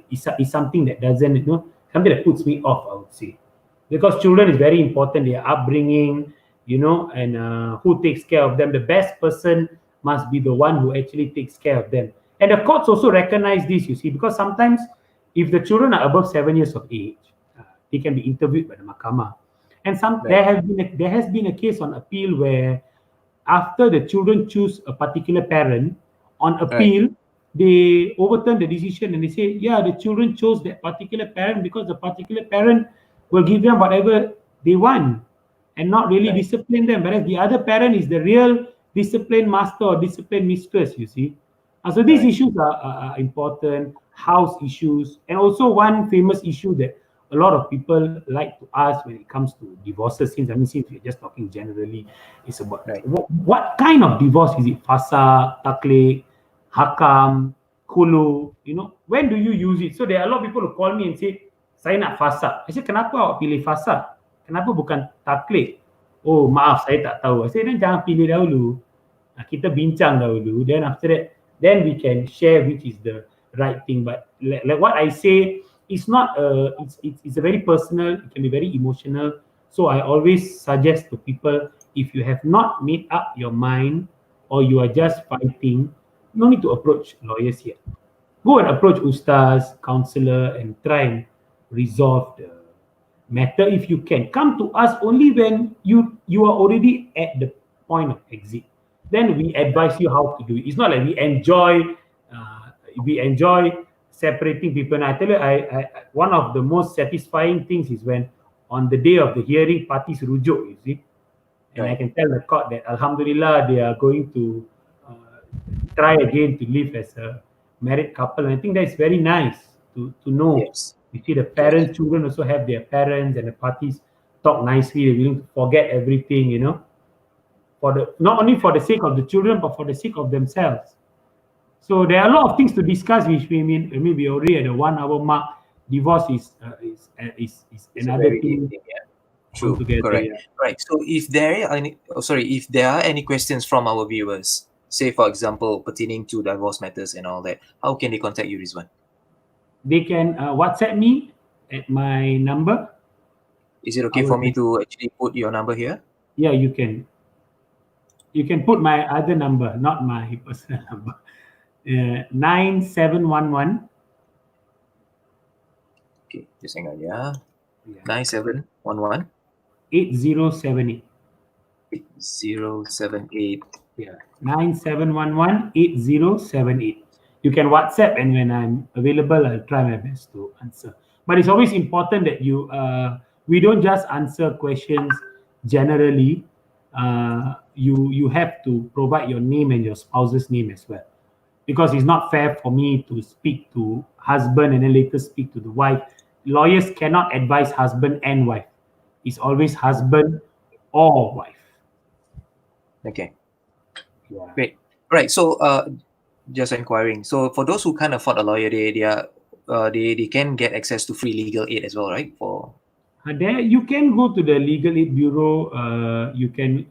it's something that doesn't something that puts me off, I would say, because children is very important. Their upbringing, and who takes care of them. The best person must be the one who actually takes care of them. And the courts also recognize this, you see, because sometimes if the children are above 7 years of age, they can be interviewed by the mahkamah. And there has been a case on appeal where after the children choose a particular parent on appeal, they overturn the decision and they say, yeah, the children chose that particular parent because the particular parent will give them whatever they want and not really discipline them. Whereas the other parent is the real discipline master or discipline mistress, you see. So these issues are important, house issues, and also one famous issue that a lot of people like to ask when it comes to divorces, since we're just talking generally, is about what kind of divorce is it? Fasa, taklek, hakam, kulu, when do you use it? So there are a lot of people who call me and say, saya nak fasa. I say, kenapa awak pilih fasa? Kenapa bukan taklek? Oh, maaf, saya tak tahu. Saya then jangan pilih dahulu. Kita bincang dahulu. Then after that, then we can share which is the right thing. But like what I say, it's not it's a very personal, it can be very emotional. So I always suggest to people, if you have not made up your mind or you are just fighting, no need to approach lawyers yet. Go and approach ustaz, counselor, and try and resolve the matter if you can. Come to us only when you are already at the point of exit. Then we advise you how to do it. It's not like we enjoy separating people. And I tell you, I one of the most satisfying things is when on the day of the hearing, parties rujuk, you see. And I can tell the court that Alhamdulillah, they are going to try again to live as a married couple. And I think that's very nice to know. Yes. You see the parents, children also have their parents, and the parties talk nicely. They're willing to forget everything, not only for the sake of the children, but for the sake of themselves. So there are a lot of things to discuss, which maybe already at the 1 hour mark. Divorce is another thing. True, correct. Right. So if there are any questions from our viewers, say for example pertaining to divorce matters and all that, how can they contact you, Rizuan? They can WhatsApp me at my number. Is it okay for me to actually put your number here? Yeah, you can. You can put my other number, not my personal number. 9711. Okay, just hang on, 9711 8078. 8078. Yeah, 9711 8078. You can WhatsApp, and when I'm available, I'll try my best to answer. But it's always important that we don't just answer questions generally. You have to provide your name and your spouse's name as well, because it's not fair for me to speak to husband and then later speak to the wife. Lawyers cannot advise husband and wife. It's always husband or wife. Okay. Yeah. Great. Right. So just inquiring. So for those who can't afford a lawyer, they can get access to free legal aid as well, right? For there, you can go to the legal aid bureau. You can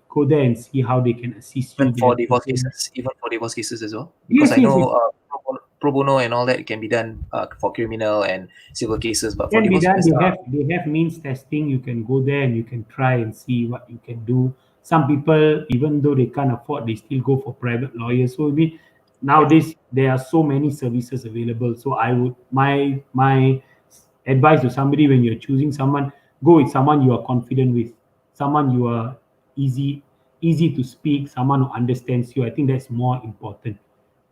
go there and see how they can assist you. Even for divorce cases as well. Yes, Because I know pro bono and all that can be done for criminal and civil cases, but for divorce cases, they have means testing. You can go there and you can try and see what you can do. Some people, even though they can't afford, they still go for private lawyers. So nowadays there are so many services available. So I would my advice to somebody, when you're choosing someone, go with someone you are confident with, someone you are easy to speak, someone who understands you. I think that's more important.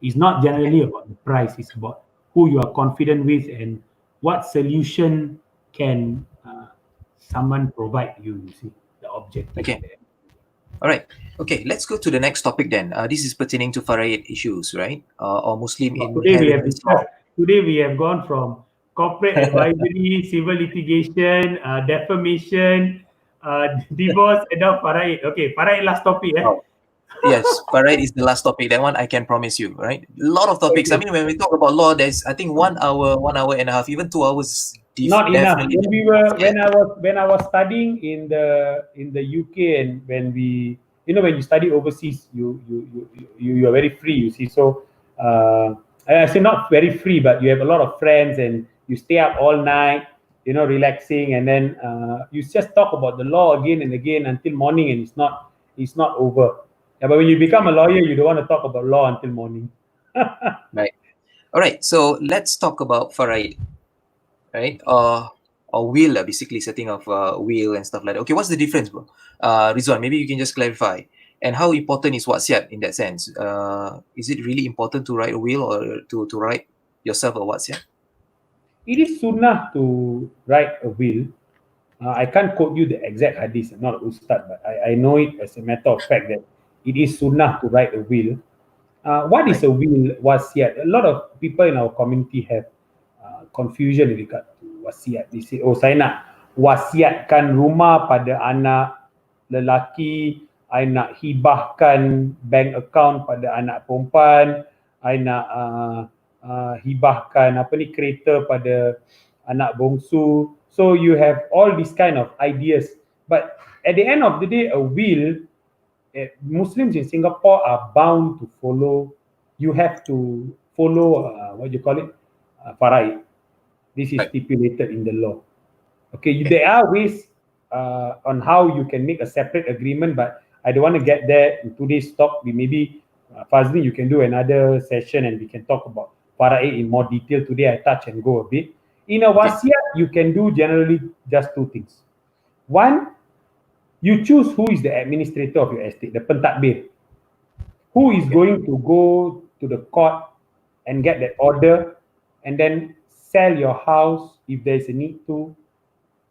It's not generally about the price. It's about who you are confident with and what solution can someone provide you. You see the objective. Okay. All right. Okay, let's go to the next topic then. This is pertaining to Faraid issues, right? Or Muslim inheritance law. Today we have gone from corporate advisory, civil litigation, defamation, divorce, and now Faraid. Okay, Faraid, last topic. Oh. Yes, Faraid is the last topic. That one I can promise you, right? A lot of topics. I mean, when we talk about law, there's I think 1 hour, 1 hour and a half, even 2 hours. Not enough. When I was studying in the UK, and when you study overseas, you are very free. You see, so I say not very free, but you have a lot of friends and you stay up all night, relaxing, and then you just talk about the law again and again until morning, and it's not over. Yeah, but when you become a lawyer, you don't want to talk about law until morning. Right. All right. So let's talk about faraid, right? Or will, basically setting of will and stuff like that. Okay, what's the difference, bro? Rizwan, maybe you can just clarify. And how important is wasiat in that sense? Is it really important to write a will or to write yourself a wasiat? It is sunnah to write a will. I can't quote you the exact hadith. I'm not a ustad, but I know it as a matter of fact that it is sunnah to write a will. What is Right. a will? Wasiat. A lot of people in our community have confusion in regard to wasiat. They say, oh, saya nak wasiatkan rumah pada anak lelaki, I nak hibahkan bank account pada anak perempuan, I nak hibahkan kereta pada anak bongsu. So you have all these kind of ideas, but at the end of the day, a will, Muslims in Singapore are bound to follow. You have to follow what you call it, faraid. This is Right. stipulated in the law. Okay, there are ways on how you can make a separate agreement, but I don't want to get there in today's talk. We maybe Fazli, you can do another session and we can talk about faraid in more detail. Today I touch and go a bit. In a wasiat, you can do generally just two things. One, you choose who is the administrator of your estate, the pentadbir. Who is going to go to the court and get that order and then sell your house if there is a need to,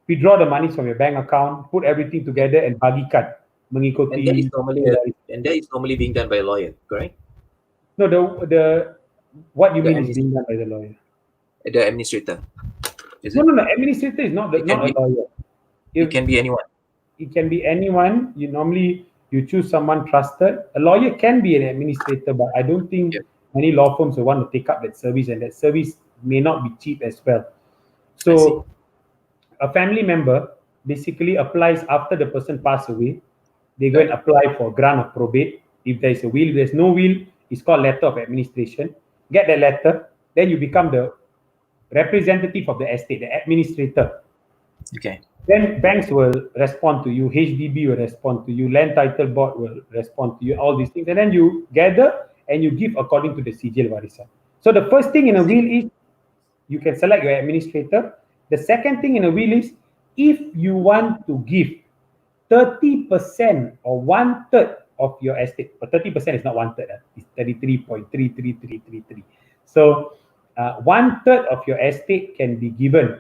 withdraw the money from your bank account, put everything together and bagikan And that is mengikuti. normally being done by a lawyer, correct? No, the what you The mean is being done by the lawyer? The administrator. Is No, it? no, no. Administrator is not It can not a be. lawyer. It can be anyone. It can be anyone. You choose someone trusted. A lawyer can be an administrator, but I don't think Yeah. many law firms will want to take up that service, and that service may not be cheap as well. I see. So a family member basically applies after the person passed away. They go and apply for grant of probate. If there is a will, there's no will, it's called letter of administration. Get the letter, then you become the representative of the estate, the administrator. Okay. Then banks will respond to you, HDB will respond to you, land title board will respond to you, all these things. And then you gather and you give according to the sijil warisan. So the first thing in a will is you can select your administrator. The second thing in a will is if you want to give 30% or 1/3 of your estate, but 30% is not 1/3, it's 33.33333. So 1/3 of your estate can be given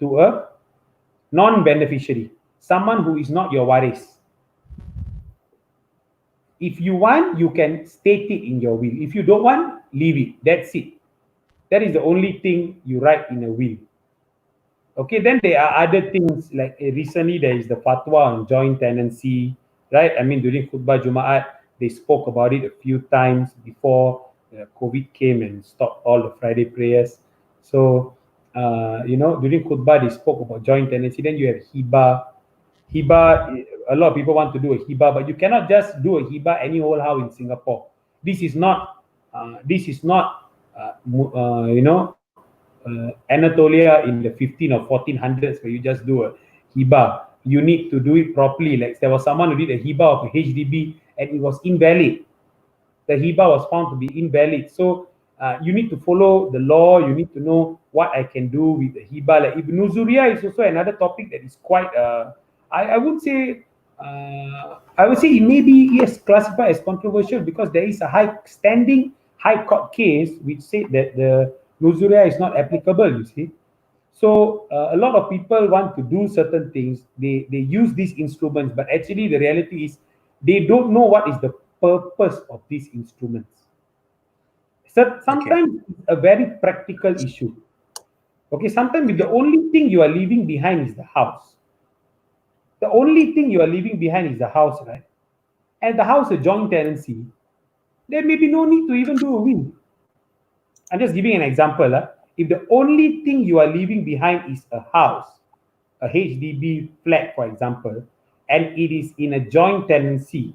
to a non-beneficiary, someone who is not your waris. If you want, you can state it in your will. If you don't want, leave it. That's it. That is the only thing you write in a will. Okay, then there are other things like recently there is the fatwa on joint tenancy, right? I mean, during khutbah Jumaat, they spoke about it a few times before COVID came and stopped all the Friday prayers. So, during khutbah, they spoke about joint tenancy. Then you have hibah. Hibah, a lot of people want to do a hibah, but you cannot just do a hibah any whole house in Singapore. This is not, Anatolia in the 15 or 1400s where you just do a hibah. You need to do it properly. Like there was someone who did a hibah of a HDB and it was invalid. The hibah was found to be invalid. So you need to follow the law. You need to know what I can do with the hibah. Like Ibn Zuria is also another topic that is quite, I would say it may be, yes, classified as controversial because there is a high court case which said that the Nuzuria is not applicable, you see. So a lot of people want to do certain things. They use these instruments, but actually the reality is they don't know what is the purpose of these instruments. So sometimes it's a very practical issue. Okay, sometimes the only thing you are leaving behind is the house. The only thing you are leaving behind is the house, right? And the house a joint tenancy, there may be no need to even do a will. I'm just giving an example. If the only thing you are leaving behind is a house, a HDB flat, for example, and it is in a joint tenancy,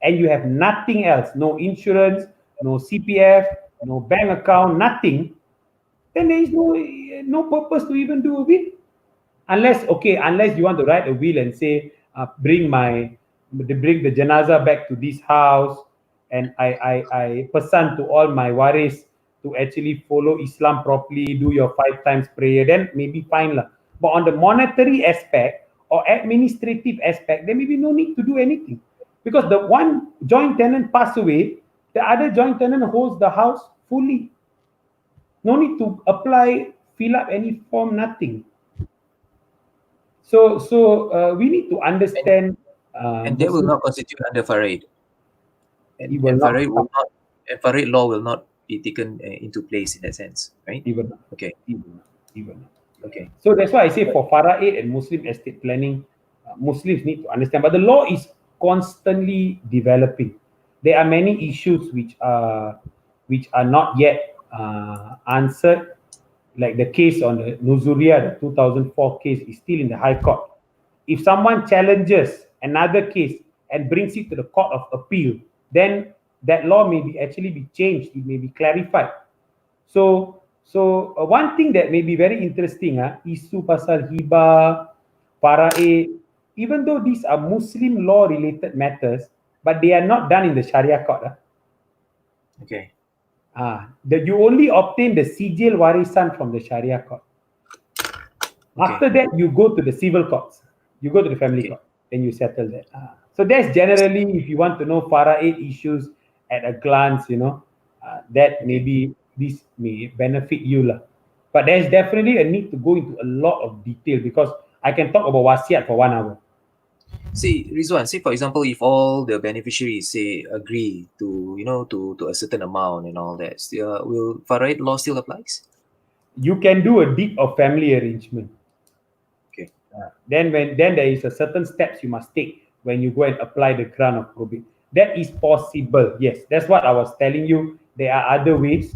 and you have nothing else, no insurance, no CPF, no bank account, nothing, then there is no purpose to even do a will. Unless you want to write a will and say, bring the janazah back to this house, and I pesan to all my waris to actually follow Islam properly, do your 5 times prayer, then maybe fine lah. But on the monetary aspect or administrative aspect, there may be no need to do anything, because the one joint tenant pass away, the other joint tenant holds the house fully. No need to apply, fill up any form, nothing. So we need to And understand and that will Muslim. not constitute under Farid. It will And not Farid will not, and Farid law will not be taken into place in that sense, right? even Okay, even. okay, So that's why I say right. for Farah 8 and Muslim estate planning, Muslims need to understand. But the law is constantly developing. There are many issues which are not yet answered, like the case on the Nuzuria, the 2004 case, is still in the High Court. If someone challenges another case and brings it to the Court of Appeal, then that law may be actually be changed. It may be clarified. So one thing that may be very interesting, isu pasal hibah, faraid, even though these are Muslim law related matters, but they are not done in the Sharia court. Okay, That you only obtain the sijil warisan from the Sharia court. okay, After that, you go to the civil courts. You go to the family okay. court, then you settle that. So that's generally, if you want to know faraid issues at a glance, that Okay. maybe this may benefit you lah. But there's definitely a need to go into a lot of detail, because I can talk about wasiat for 1 hour. See, Rizwan, say for example, if all the beneficiaries say agree to, to a certain amount and all that, still, will Farid law still applies? You can do a deed of family arrangement. Okay. Then there is a certain steps you must take when you go and apply the grant of probate. That is possible. Yes, that's what I was telling you. There are other ways.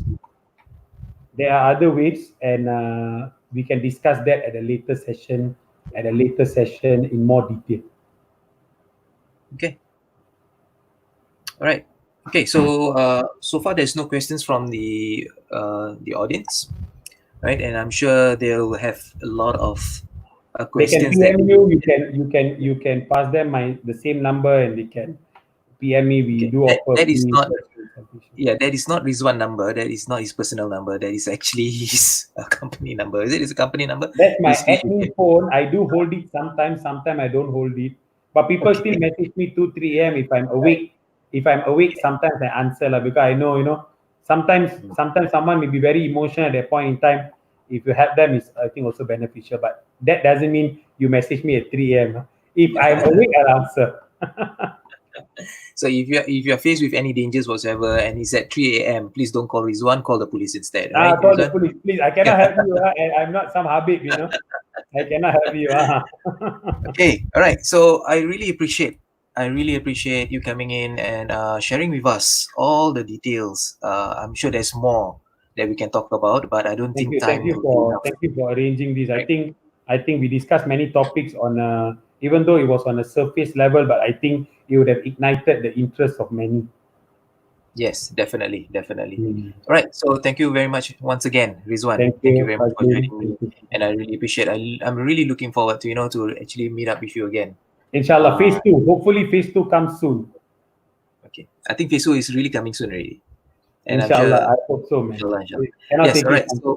And we can discuss that at a later session. In more detail. Okay. All right. Okay. So far there's no questions from the audience, right? And I'm sure they'll have a lot of They can questions that PM you. You can pass them the same number, and they can PM me. We okay. do That, offer that is free not consultation. yeah, that is not Rizwan number. That is not his personal number. That is actually his company number. Is it? It's a company number. That's my Please admin phone. I do hold it sometimes. Sometimes I don't hold it. But people still okay. message me 2, 3 a.m. if I'm awake. If I'm awake, sometimes I answer lah, because I know, sometimes someone may be very emotional at that point in time. If you help them, is I think also beneficial. But that doesn't mean you message me at 3 a.m. If I'm awake, I'll answer. So if you're faced with any dangers whatsoever and it's at 3 a.m., please don't call Rizwan, call the police instead, right, Call the Rizwan? police, please. I cannot help you. I'm not some Habib, I cannot help you. Okay, all right. So I really appreciate you coming in and sharing with us all the details. I'm sure there's more that we can talk about, but I don't Thank think you, thank time you will be for enough. thank you for arranging this. I Right? think I think we discussed many topics on even though it was on a surface level, but I think it would have ignited the interest of many. Yes, definitely, definitely. Hmm. All right. So thank you very much once again, Rizwan. Thank Thank you you, very much for Fazlin. joining me, Thank you. and I really appreciate. I'm really looking forward to to actually meet up with you again. Inshallah, Uh, phase two. Hopefully, phase two comes soon. okay. I think Fesu is really coming soon already, and I'm Inshallah, sure. I hope so, man. Inshallah, inshallah. Cannot Yes. take All it. right. So.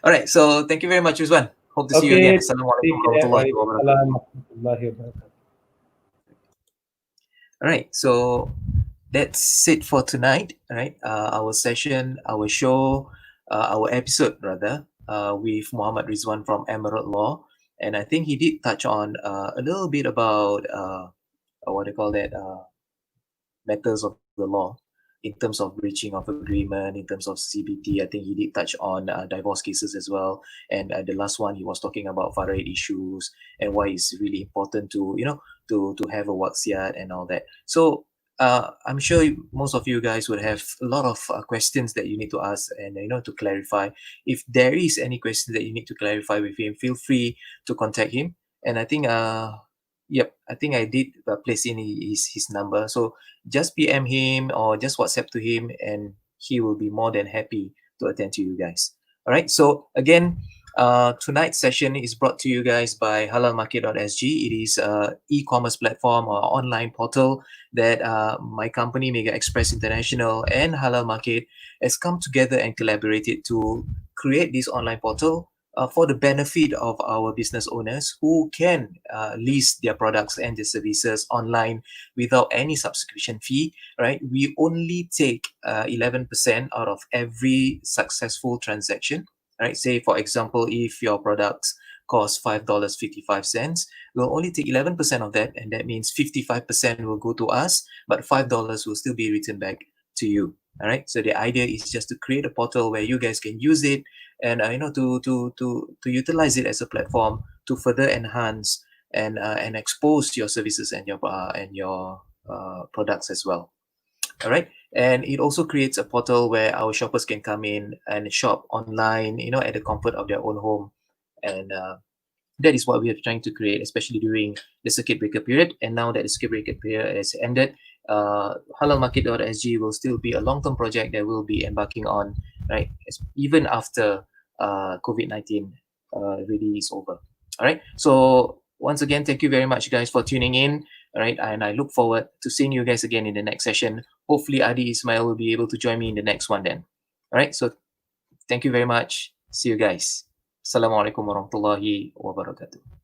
All right. So thank you very much, Rizwan. Hope to see you again. Okay, Assalamualaikum take care. warahmatullahi wabarakatuh. Waalaikumsalam warahmatullahi wabarakatuh. All right. So that's it for tonight. All right. Our session, our show, our episode rather, with Muhammad Rizwan from Emerald Law, and I think he did touch on a little bit about what do you call that, matters of the law in terms of breaching of agreement, in terms of CBT. I think he did touch on divorce cases as well. And the last one, he was talking about faraid issues and why it's really important to, to have a waksiat and all that. So I'm sure most of you guys would have a lot of questions that you need to ask and, to clarify. If there is any question that you need to clarify with him, feel free to contact him. And I think, yep, I think I did place in his number. So just PM him or just WhatsApp to him, and he will be more than happy to attend to you guys. All right. So again, tonight's session is brought to you guys by halalmarket.sg. It is a e-commerce platform or online portal that my company Mega Express International and Halal Market has come together and collaborated to create this online portal for the benefit of our business owners who can list their products and their services online without any subscription fee, right? We only take 11% out of every successful transaction, right? Say, for example, if your products cost $5.55, we'll only take 11% of that, and that means 55% will go to us, but $5 will still be returned back to you. All right. So the idea is just to create a portal where you guys can use it and to utilize it as a platform to further enhance and expose your services and your products as well. All right. And it also creates a portal where our shoppers can come in and shop online, at the comfort of their own home. And that is what we are trying to create, especially during the circuit breaker period. And now that the circuit breaker period has ended, halalmarket.sg will still be a long-term project that we'll be embarking on, right? Even after COVID-19 really is over. All right. So once again, thank you very much, guys, for tuning in. All right. And I look forward to seeing you guys again in the next session. Hopefully, Adi Ismail will be able to join me in the next one then. All right. So thank you very much. See you guys. Assalamualaikum warahmatullahi wabarakatuh.